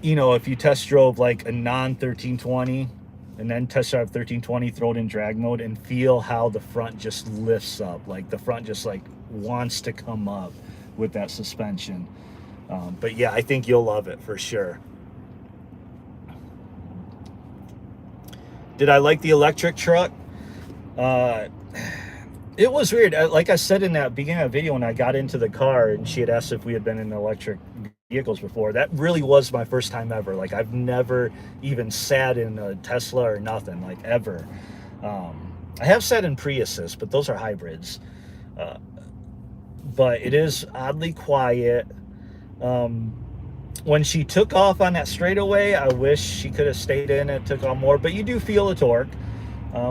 you know, if you test drove like a non-1320 and then test drive 1320, throw it in drag mode and feel how the front just lifts up. Like the front just like wants to come up with that suspension. But yeah, I think you'll love it for sure. Did I like the electric truck? It was weird. Like I said in that beginning of the video, when I got into the car and she had asked if we had been in electric vehicles before, that really was my first time ever. Like I've never even sat in a Tesla or nothing, like ever. I have sat in Priuses, but those are hybrids. Uh, but it is oddly quiet. Um, when she took off on that straightaway, I wish she could have stayed in and took on more. But you do feel the torque,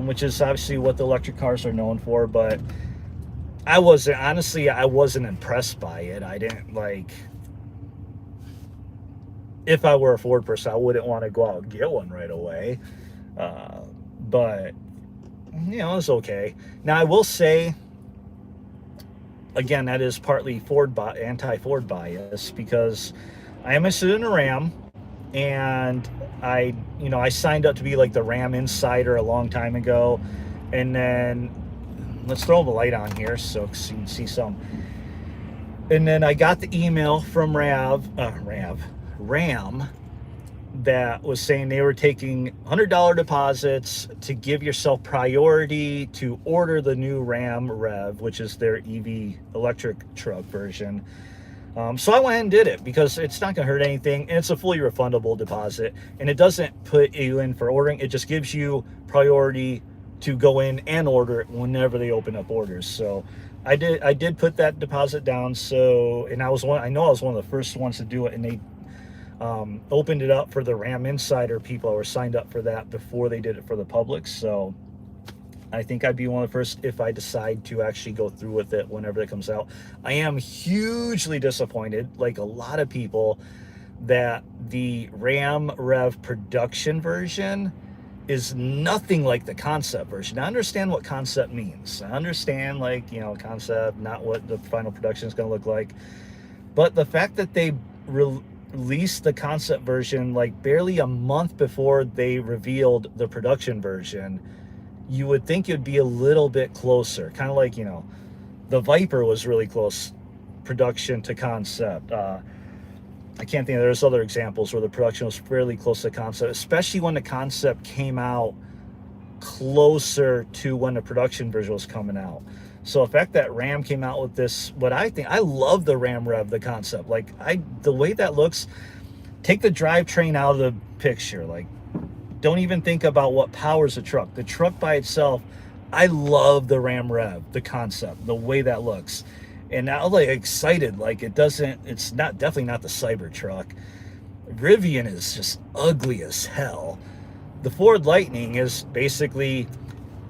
which is obviously what the electric cars are known for. But I wasn't impressed by it. I didn't like. If I were a Ford person, I wouldn't want to go out and get one right away. But it's okay. Now I will say, again, that is partly anti-Ford bias because I am interested in a Ram, and I signed up to be like the Ram insider a long time ago, and then let's throw the light on here so you can see some. And then I got the email from Ram that was saying they were taking $100 deposits to give yourself priority to order the new Ram Rev, which is their EV electric truck version. So I went and did it because it's not going to hurt anything, and it's a fully refundable deposit, and it doesn't put you in for ordering. It just gives you priority to go in and order it whenever they open up orders. So I did put that deposit down. So, and I know I was one of the first ones to do it, and they opened it up for the Ram Insider people who were signed up for that before they did it for the public. So I think I'd be one of the first if I decide to actually go through with it whenever it comes out. I am hugely disappointed, like a lot of people, that the Ram Rev production version is nothing like the concept version. I understand what concept means. I understand, like, concept, not what the final production is going to look like. But the fact that they released the concept version like barely a month before they revealed the production version, you would think it would be a little bit closer. Kind of like, the Viper was really close production to concept. I can't think there's other examples where the production was fairly close to concept, especially when the concept came out closer to when the production version was coming out. So the fact that Ram came out with this, I love the Ram Rev, the concept. Like, the way that looks, take the drivetrain out of the picture. Like, don't even think about what powers the truck. The truck by itself, I love the Ram Rev, the concept, the way that looks. And now, like, excited, like, it's definitely not the Cybertruck. Rivian is just ugly as hell. The Ford Lightning is basically,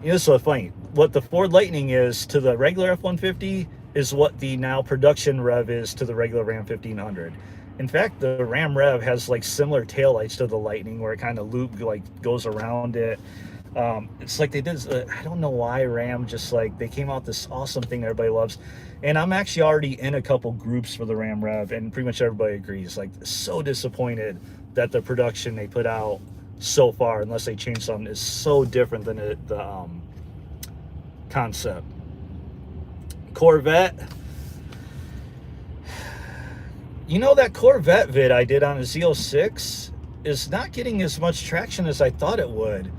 this is so funny. What the Ford Lightning is to the regular F-150 is what the now production Rev is to the regular Ram 1500. In fact, the Ram Rev has like similar taillights to the Lightning, where it kind of goes around it. It's like they did, I don't know why Ram just they came out this awesome thing that everybody loves. And I'm actually already in a couple groups for the Ram Rev, and pretty much everybody agrees. Like, so disappointed that the production they put out so far, unless they change something, is so different than the concept. Corvette. That Corvette vid I did on a Z06 is not getting as much traction as I thought it would.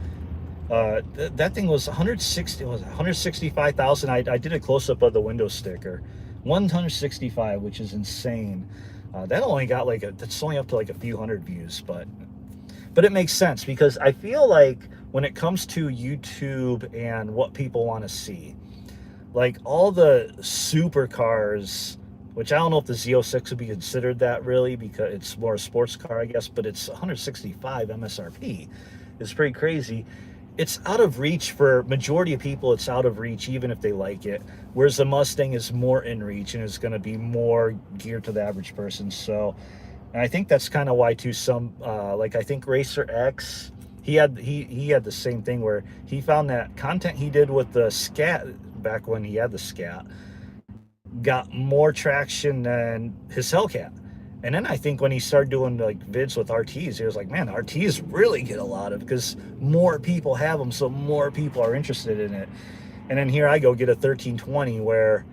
That thing was 165,000. I did a close-up of the window sticker. 165, which is insane. That only got that's only up to a few hundred views, but it makes sense because I feel like when it comes to YouTube and what people want to see, like all the supercars, which I don't know if the Z06 would be considered that really, because it's more a sports car, I guess, but it's 165 MSRP. It's pretty crazy. It's out of reach for majority of people. It's out of reach even if they like it, whereas the Mustang is more in reach and is going to be more geared to the average person. So, and I think that's kind of why too, some I think Racer X, he had the same thing where he found that content he did with the Scat back when he had the Scat got more traction than his Hellcat. And then I think when he started doing vids with RTs, he was like, man, RTs really get a lot of, because more people have them, so more people are interested in it. And then here I go get a 1320 where,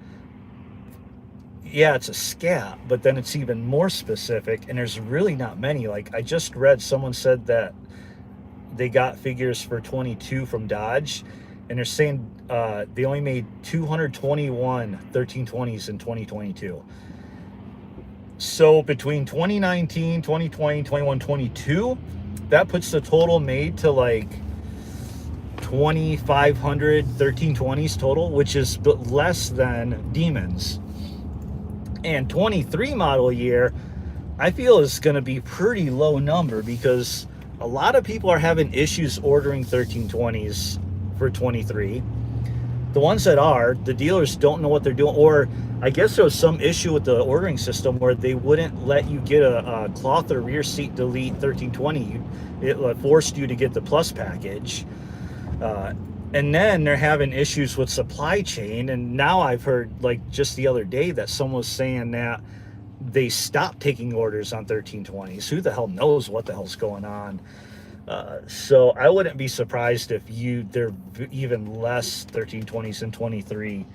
yeah, it's a Scat, but then it's even more specific, and there's really not many. Like, I just read someone said that they got figures for 22 from Dodge, and they're saying they only made 221 1320s in 2022. So between 2019, 2020, 21, 22, that puts the total made to like 2,500 1320s total, which is less than Demons. And 23 model year, I feel is going to be pretty low number, because a lot of people are having issues ordering 1320s for 23. The ones that are, the dealers don't know what they're doing, or I guess there was some issue with the ordering system where they wouldn't let you get a cloth or rear seat delete 1320. It forced you to get the plus package. And then they're having issues with supply chain. And now I've heard, like just the other day, that someone was saying that they stopped taking orders on 1320s. Who the hell knows what the hell's going on? So I wouldn't be surprised if they're even less 1320s than 23.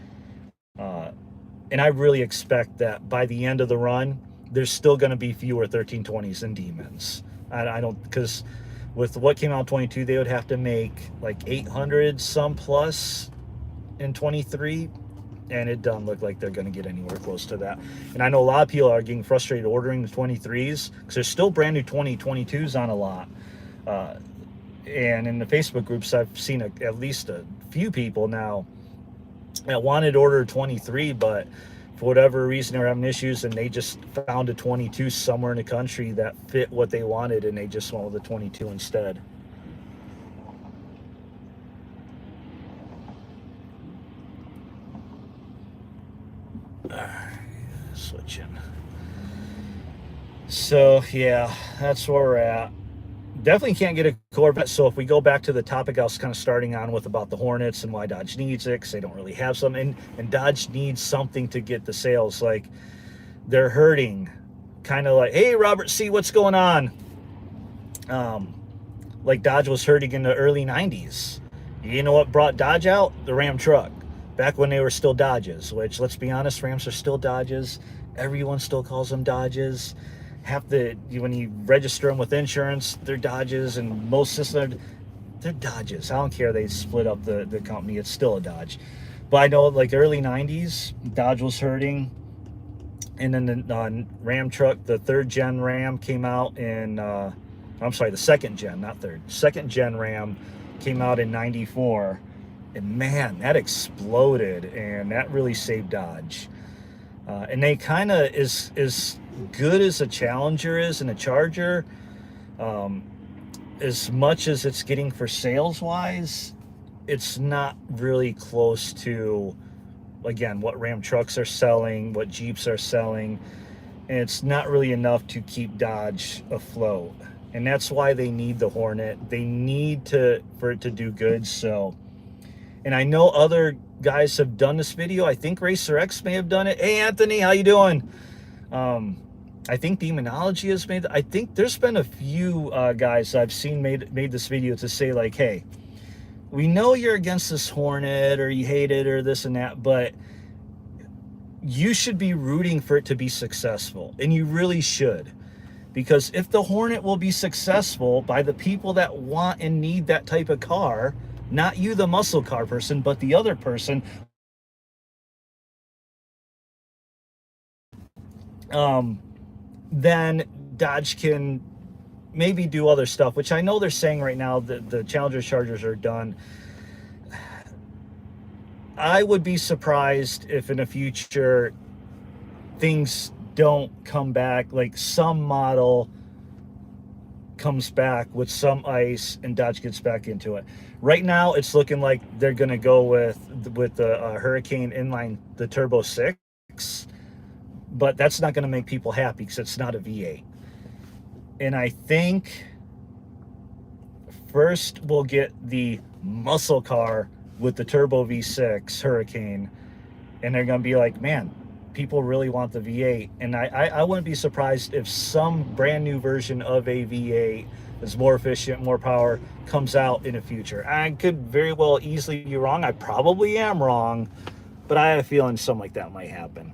And I really expect that by the end of the run, there's still going to be fewer 1320s than Demons. I don't, because with what came out in 22, they would have to make like 800 some plus in 23. And it doesn't look like they're going to get anywhere close to that. And I know a lot of people are getting frustrated ordering the 23s because there's still brand new 2022s on a lot. And in the Facebook groups, I've seen at least a few people now that wanted to order 23, but for whatever reason they're having issues, and they just found a 22 somewhere in the country that fit what they wanted, and they just went with a 22 instead. Switching. So yeah, that's where we're at. Definitely can't get a Corvette. So if we go back to the topic I was kind of starting on with about the Hornets and why Dodge needs it, because they don't really have something, and Dodge needs something to get the sales. Like, they're hurting, kind of like, hey Robert C, what's going on? Like Dodge was hurting in the early 90s. You know what brought Dodge out? The Ram truck. Back when they were still Dodges, which, let's be honest, Rams are still Dodges. Everyone still calls them Dodges. When you register them with insurance, they're Dodges, and most systems, they're Dodges. I don't care they split up the company, it's still a Dodge. But I know, like, early 90s, Dodge was hurting. And then the Ram truck, the third gen Ram came out in, I'm sorry, the second gen, not third. Second gen Ram came out in 94. And man, that exploded, and that really saved Dodge. And they kind of, as good as a Challenger is and a Charger, as much as it's getting for sales wise, it's not really close to, again, what Ram trucks are selling, what Jeeps are selling. And it's not really enough to keep Dodge afloat. And that's why they need the Hornet. They need for it to do good. So, and I know other guys have done this video. I think Racer X may have done it. Hey, Anthony, how you doing? I think Demonology has made. I think there's been a few guys I've seen made this video to say, like, hey, we know you're against this Hornet, or you hate it, or this and that, but you should be rooting for it to be successful, and you really should. Because if the Hornet will be successful by the people that want and need that type of car, not you, the muscle car person, but the other person, then Dodge can maybe do other stuff, which I know they're saying right now that the Challenger Chargers are done. I would be surprised if in the future things don't come back, like some model comes back with some ice and Dodge gets back into it. Right now, it's looking like they're going to go with the Hurricane inline, the Turbo 6, but that's not going to make people happy because it's not a V8. And I think first we'll get the muscle car with the Turbo V6 Hurricane, and they're going to be like, man, people really want the V8. And I wouldn't be surprised if some brand new version of a V8 that's more efficient, more power, comes out in the future. I could very well easily be wrong. I probably am wrong, but I have a feeling something like that might happen.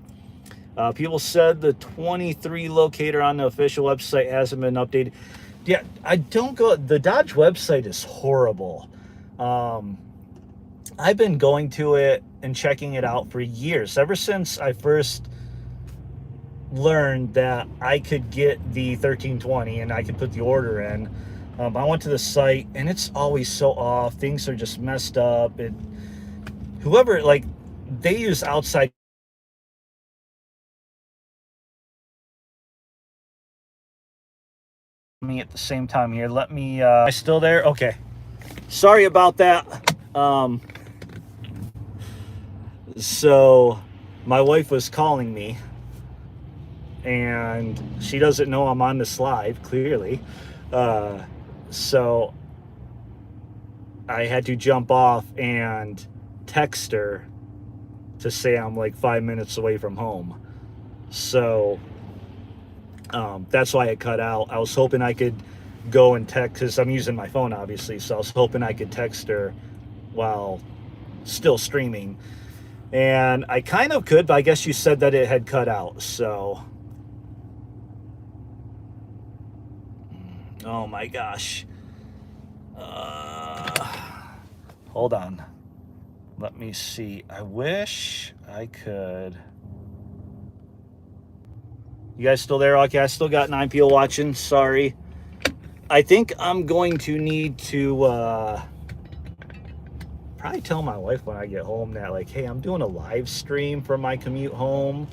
People said the 23 locator on the official website hasn't been updated. Yeah, I don't go. The Dodge website is horrible. I've been going to it and checking it out for years, ever since I first learned that I could get the 1320 and I could put the order in. I went to the site and it's always so off. Things are just messed up. Whoever, like, they use outside me at the same time here. Let me, am I still there? Okay. Sorry about that. So my wife was calling me and she doesn't know I'm on this live, clearly. So I had to jump off and text her to say I'm like 5 minutes away from home. So that's why it cut out. I was hoping I could go and text, because I'm using my phone obviously, so I was hoping I could text her while still streaming. And I kind of could, but I guess you said that it had cut out, so. Oh my gosh. Hold on. Let me see. I wish I could. You guys still there? Okay, I still got 9 people watching. Sorry. I think I'm going to need to probably tell my wife when I get home that, like, hey, I'm doing a live stream for my commute home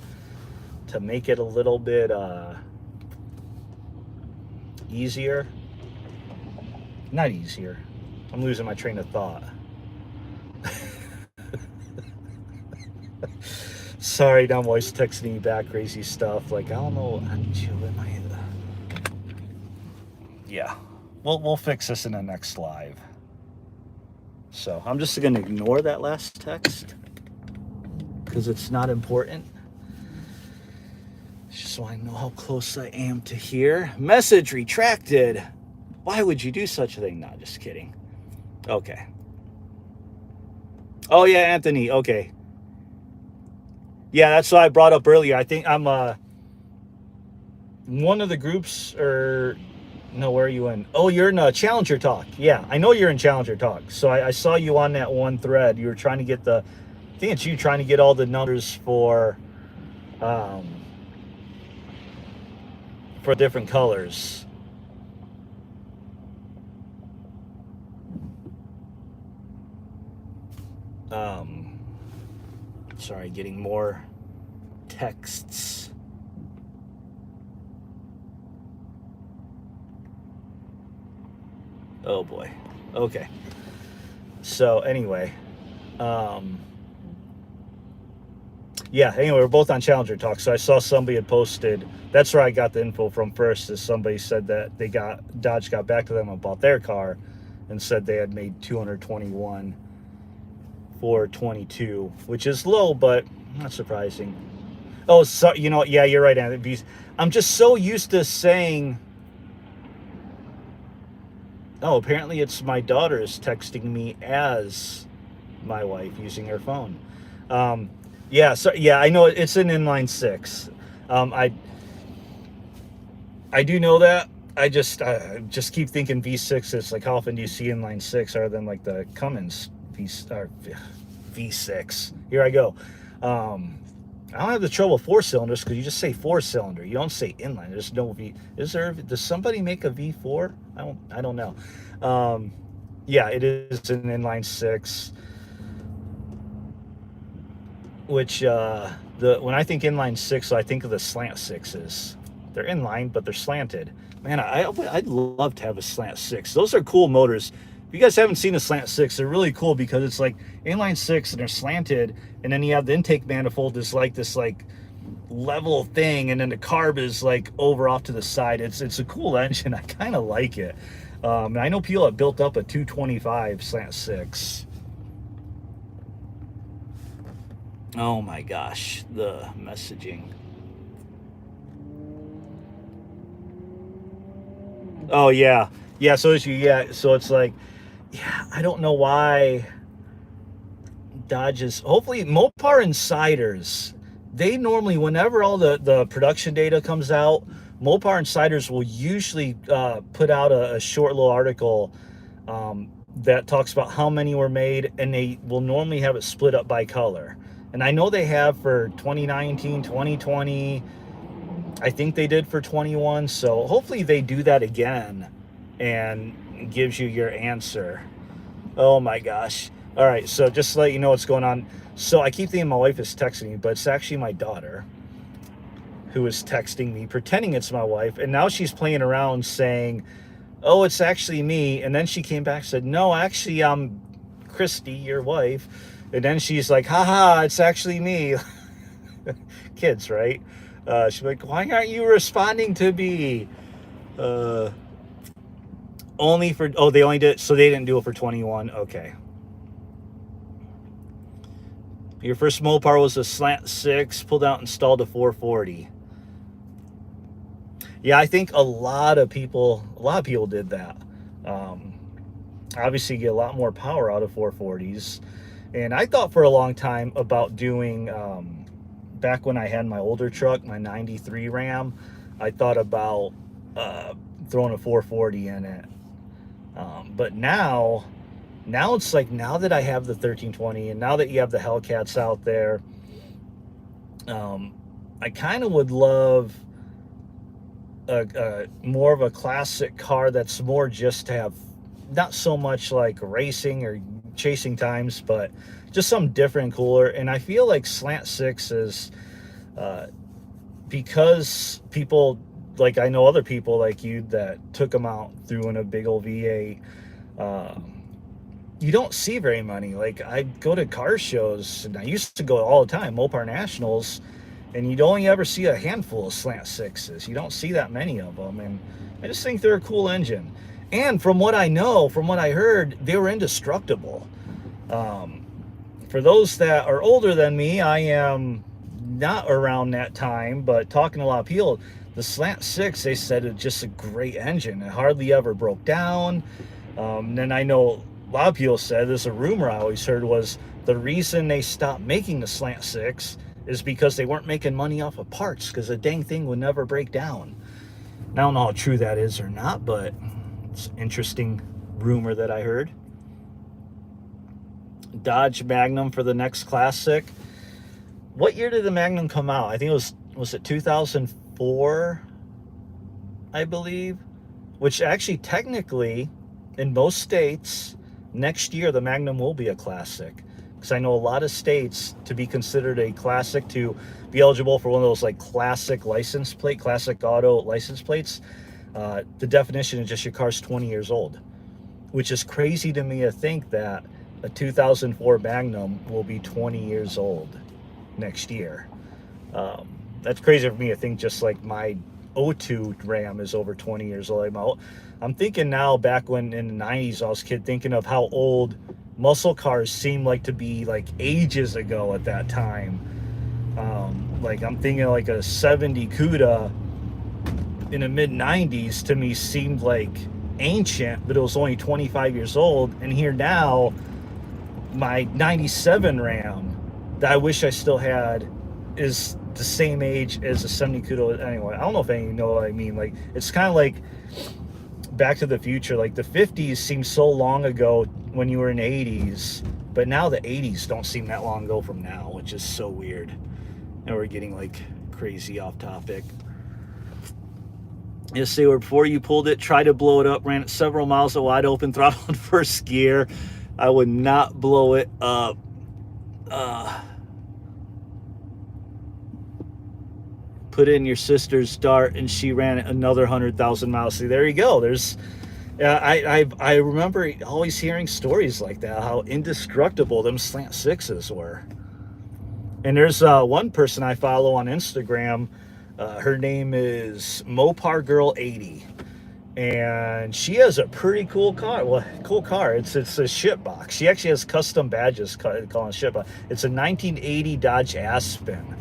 to make it a little bit easier. Not easier. I'm losing my train of thought. Sorry, dumb voice texting me back crazy stuff. Like, I don't know. Yeah. We'll fix this in the next live. So I'm just going to ignore that last text because it's not important. Just so I know how close I am to here. Message retracted. Why would you do such a thing? No, just kidding. Okay. Oh, yeah, Anthony. Okay. Yeah, that's what I brought up earlier. I think I'm one of the groups, or no, where are you in? Oh, you're in Challenger Talk. Yeah, I know you're in Challenger Talk. So I saw you on that one thread. You were trying to get I think it's you trying to get all the numbers for different colors. Sorry, getting more texts. Oh boy. Okay. So anyway, yeah, anyway, we're both on Challenger Talk. So I saw somebody had posted, that's where I got the info from first, is somebody said that Dodge got back to them about their car and said they had made 221 for 22, which is low, but not surprising. Oh, so, you know what? Yeah, you're right, Anthony. I'm just so used to saying, oh, apparently it's my daughter is texting me as my wife using her phone. Yeah, so yeah, I know it's an inline 6. I do know that. I just keep thinking V6 is like, how often do you see inline 6 other than like the Cummins V6? Here I go. I don't have the trouble with 4 cylinders because you just say 4 cylinder. You don't say inline. There's no V. Does somebody make a V4? I don't know. Yeah, it is an inline 6. Which when I think inline 6, I think of the slant 6s. They're inline, but they're slanted. Man, I'd love to have a slant 6. Those are cool motors. If you guys haven't seen a slant 6, they're really cool because it's like inline 6 and they're slanted, and then you have the intake manifold is like this like level thing, and then the carb is like over off to the side. It's a cool engine. I kind of like it. And I know people have built up a 225 slant 6. Oh my gosh, the messaging. Oh yeah. Yeah, so it's you. Yeah, so it's like, yeah, I don't know why Dodge's, hopefully Mopar Insiders, they normally, whenever all the production data comes out, Mopar Insiders will usually put out a short little article that talks about how many were made, and they will normally have it split up by color. And I know they have for 2019, 2020. I think they did for 21. So hopefully they do that again and gives you your answer. Oh my gosh. All right, so just to let you know what's going on. So I keep thinking my wife is texting me, but it's actually my daughter who is texting me, pretending it's my wife. And now she's playing around saying, oh, it's actually me. And then she came back and said, no, actually, I'm Christy, your wife. And then she's like, haha, it's actually me. Kids, right? She's like, why aren't you responding to me? Only for, oh, they only did, so they didn't do it for 21. Okay. Your first Mopar was a slant 6, pulled out, installed a 440. Yeah, I think a lot of people did that. Obviously, you get a lot more power out of 440s. And I thought for a long time about doing, back when I had my older truck, my 93 Ram, I thought about throwing a 440 in it. But now it's like, now that I have the 1320 and now that you have the Hellcats out there, I kind of would love a more of a classic car that's more just to have, not so much like racing or chasing times, but just something different and cooler. And I feel like slant 6 is, because people, like I know other people like you that took them out through in a big old V8, you don't see very many. Like I go to car shows, and I used to go all the time, Mopar Nationals, and you'd only ever see a handful of slant 6s. You don't see that many of them, and I just think they're a cool engine. And from what I know, from what I heard, they were indestructible. For those that are older than me, I am not around that time, but talking to a lot of people, the slant 6, they said it's just a great engine. It hardly ever broke down. Then I know a lot of people said, there's a rumor I always heard, was the reason they stopped making the slant 6 is because they weren't making money off of parts, because the dang thing would never break down. And I don't know how true that is or not, but it's an interesting rumor that I heard. Dodge Magnum for the next classic. What year did the Magnum come out? I think it was it 2004, I believe? Which actually technically, in most states, next year the Magnum will be a classic. Because I know a lot of states, to be considered a classic, to be eligible for one of those like classic license plate, classic auto license plates, the definition is just your car's 20 years old. Which is crazy to me to think that a 2004 Magnum will be 20 years old next year. That's crazy for me to think, just like my 02 Ram is over 20 years old. I'm thinking now, back when in the 90s I was a kid, thinking of how old muscle cars seem like to be, like ages ago at that time. Like I'm thinking like a 70 Cuda in the mid 90s to me seemed like ancient, but it was only 25 years old. And here now, my 97 Ram that I wish I still had is the same age as a 70 Cuda. Anyway, I don't know if any of you know what I mean. Like, it's kind of like Back to the Future. Like the 50s seems so long ago when you were in the 80s, but now the 80s don't seem that long ago from now, which is so weird. And we're getting like crazy off topic. Just say, before you pulled it, try to blow it up, ran it several miles at wide open throttle in first gear. I would not blow it up. Put in your sister's dart and she ran another 100,000 miles. See, there you go. There's, I remember always hearing stories like that, how indestructible them slant 6s were. And there's one person I follow on Instagram. Her name is Mopar Girl 80, and she has a pretty cool car. Well, cool car. It's a ship box. She actually has custom badges calling it ship box. It's a 1980 Dodge Aspen.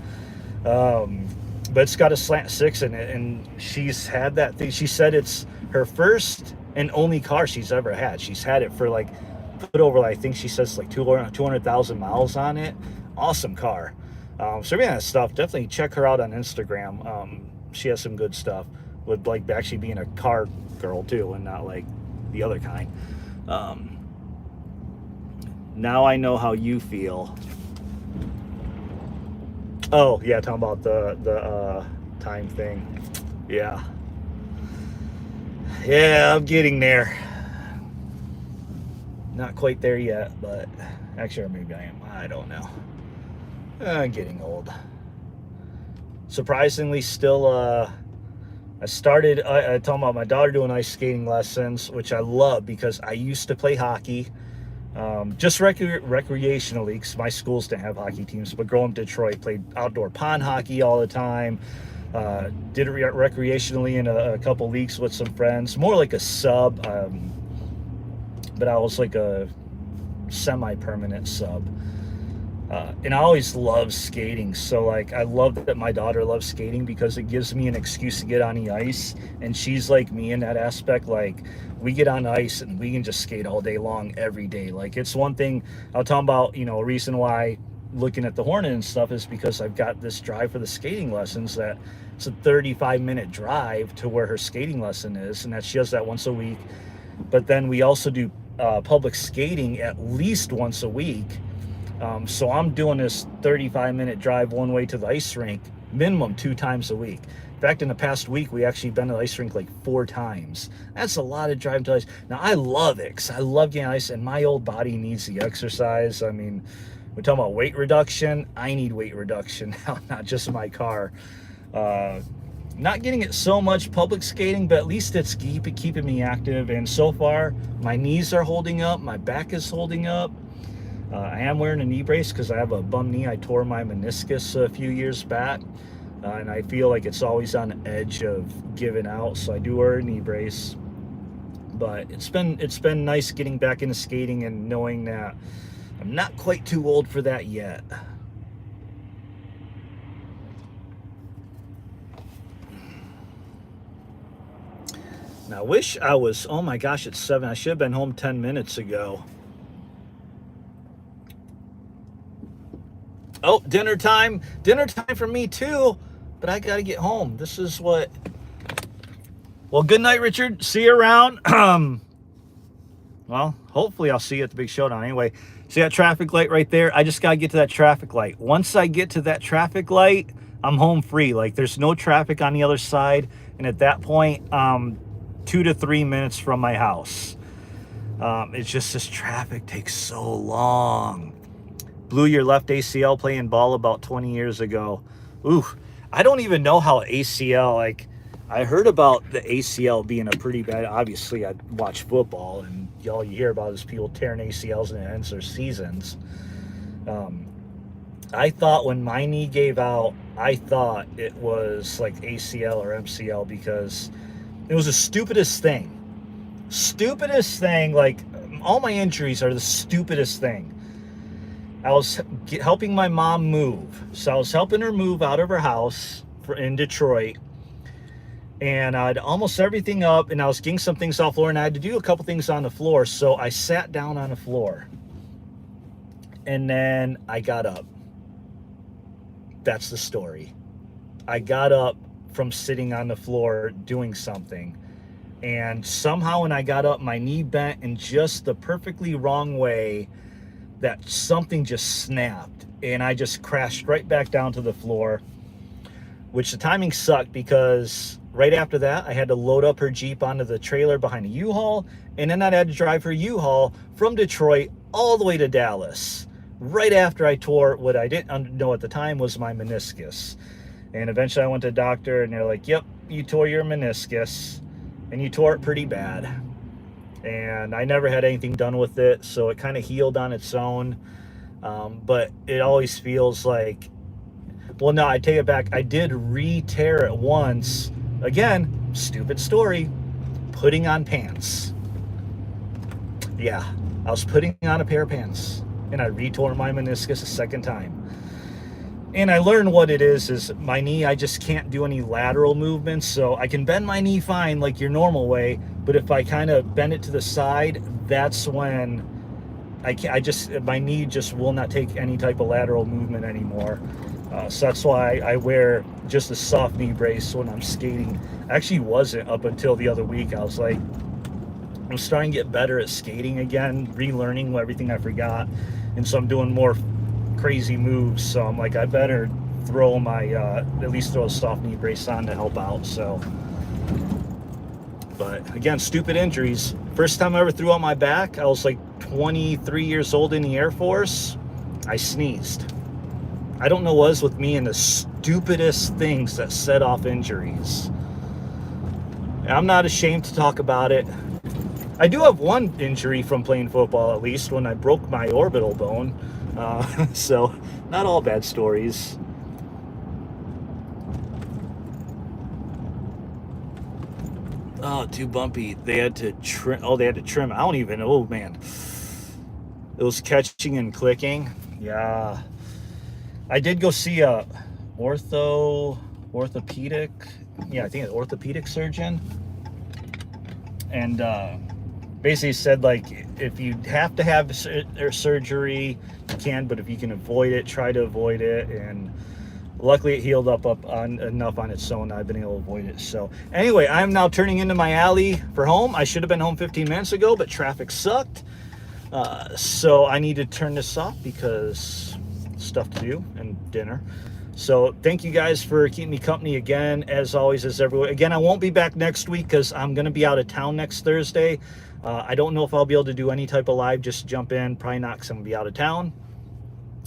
But it's got a slant 6 in it, and she's had that thing. She said it's her first and only car she's ever had. She's had it for like, put over, I think she says like 200,000 miles on it. Awesome car. So yeah, stuff, definitely check her out on Instagram. She has some good stuff with like actually being a car girl too, and not like the other kind. Now I know how you feel. Oh, yeah, talking about the time thing. Yeah. Yeah, I'm getting there. Not quite there yet, but actually, or maybe I am. I don't know. I'm getting old. Surprisingly, still, I started, I talking about my daughter doing ice skating lessons, which I love because I used to play hockey. Just recreationally, because my schools didn't have hockey teams, but growing up in Detroit, played outdoor pond hockey all the time. Did it recreationally in a couple leagues with some friends, more like a sub, but I was like a semi-permanent sub. And I always loved skating, so like I love that my daughter loves skating because it gives me an excuse to get on the ice, and she's like me in that aspect. Like, we get on ice and we can just skate all day long every day. Like, it's one thing I was talking about, a reason why looking at the Hornet and stuff is because I've got this drive for the skating lessons, that it's a 35-minute drive to where her skating lesson is, and that she does that once a week. But then we also do public skating at least once a week. So I'm doing this 35-minute drive one way to the ice rink, minimum 2 times a week. In fact, in the past week, we actually been to the ice rink like 4 times. That's a lot of driving to ice. Now, I love it because I love getting ice, and my old body needs the exercise. I mean, we're talking about weight reduction. I need weight reduction now, not just my car. Not getting it so much public skating, but at least it's keeping me active. And so far, my knees are holding up. My back is holding up. I am wearing a knee brace because I have a bum knee. I tore my meniscus a few years back, and I feel like it's always on the edge of giving out, so I do wear a knee brace. But it's been nice getting back into skating and knowing that I'm not quite too old for that yet. Now, I wish I was, oh my gosh, it's 7. I should have been home 10 minutes ago. Oh, dinner time for me too, but I gotta get home. This is what, well, good night, Richard. See you around. Well, hopefully I'll see you at the big showdown. Anyway, see that traffic light right there? I just gotta get to that traffic light. Once I get to that traffic light, I'm home free. Like, there's no traffic on the other side, and at that point, 2 to 3 minutes from my house. It's just this traffic takes so long. Blew your left ACL playing ball about 20 years ago. Ooh, I don't even know how ACL, like, I heard about the ACL being a pretty bad, obviously I watch football, and all you hear about is people tearing ACLs and it ends their seasons. I thought when my knee gave out, I thought it was like ACL or MCL because it was the stupidest thing. Stupidest thing, like, all my injuries are the stupidest thing. I was helping my mom move. So I was helping her move out of her house in Detroit. And I'd almost everything up, and I was getting some things off the floor, and I had to do a couple things on the floor. So I sat down on the floor. And then I got up. That's the story. I got up from sitting on the floor doing something. And somehow when I got up, my knee bent in just the perfectly wrong way that something just snapped, and I just crashed right back down to the floor, which the timing sucked because right after that I had to load up her Jeep onto the trailer behind a U-Haul, and then I had to drive her U-Haul from Detroit all the way to Dallas right after I tore what I didn't know at the time was my meniscus. And eventually I went to the doctor, and they're like, yep, you tore your meniscus, and you tore it pretty bad. And I never had anything done with it, so it kind of healed on its own. But it always feels like, well, no, I take it back. I did re-tear it once. Again, stupid story, putting on pants. Yeah, I was putting on a pair of pants, and I re-tore my meniscus a second time. And I learned what it is my knee, I just can't do any lateral movements. So I can bend my knee fine like your normal way, but if I kind of bend it to the side, that's when my knee just will not take any type of lateral movement anymore. So that's why I wear just a soft knee brace when I'm skating. Actually wasn't up until the other week. I was like, I'm starting to get better at skating again, relearning everything I forgot. And so I'm doing more crazy moves. So I'm like, I better throw my, at least throw a soft knee brace on to help out. So, but again, stupid injuries. First time I ever threw out my back, I was like 23 years old in the Air Force. I sneezed. I don't know what was with me and the stupidest things that set off injuries. And I'm not ashamed to talk about it. I do have one injury from playing football, at least, when I broke my orbital bone. So, not all bad stories. Oh, too bumpy. They had to trim. Oh, they had to trim. I don't even. Oh man, it was catching and clicking. Yeah, I did go see a orthopedic. Yeah, I think an orthopedic surgeon, and basically said, like, if you have to have surgery, you can, but if you can avoid it, try to avoid it. And luckily it healed up on enough on its own. I've been able to avoid it. So anyway, I'm now turning into my alley for home. I should have been home 15 minutes ago, but traffic sucked. So I need to turn this off because stuff to do and dinner. So thank you guys for keeping me company again, as always, as everyone. Again, I won't be back next week because I'm going to be out of town next Thursday. I don't know if I'll be able to do any type of live, just jump in. Probably not, because I'm going to be out of town.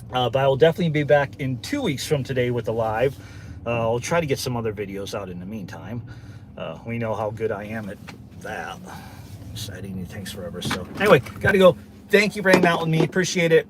But I will definitely be back in 2 weeks from today with a live. I'll try to get some other videos out in the meantime. We know how good I am at that. Just editing things forever. So anyway, got to go. Thank you for hanging out with me. Appreciate it.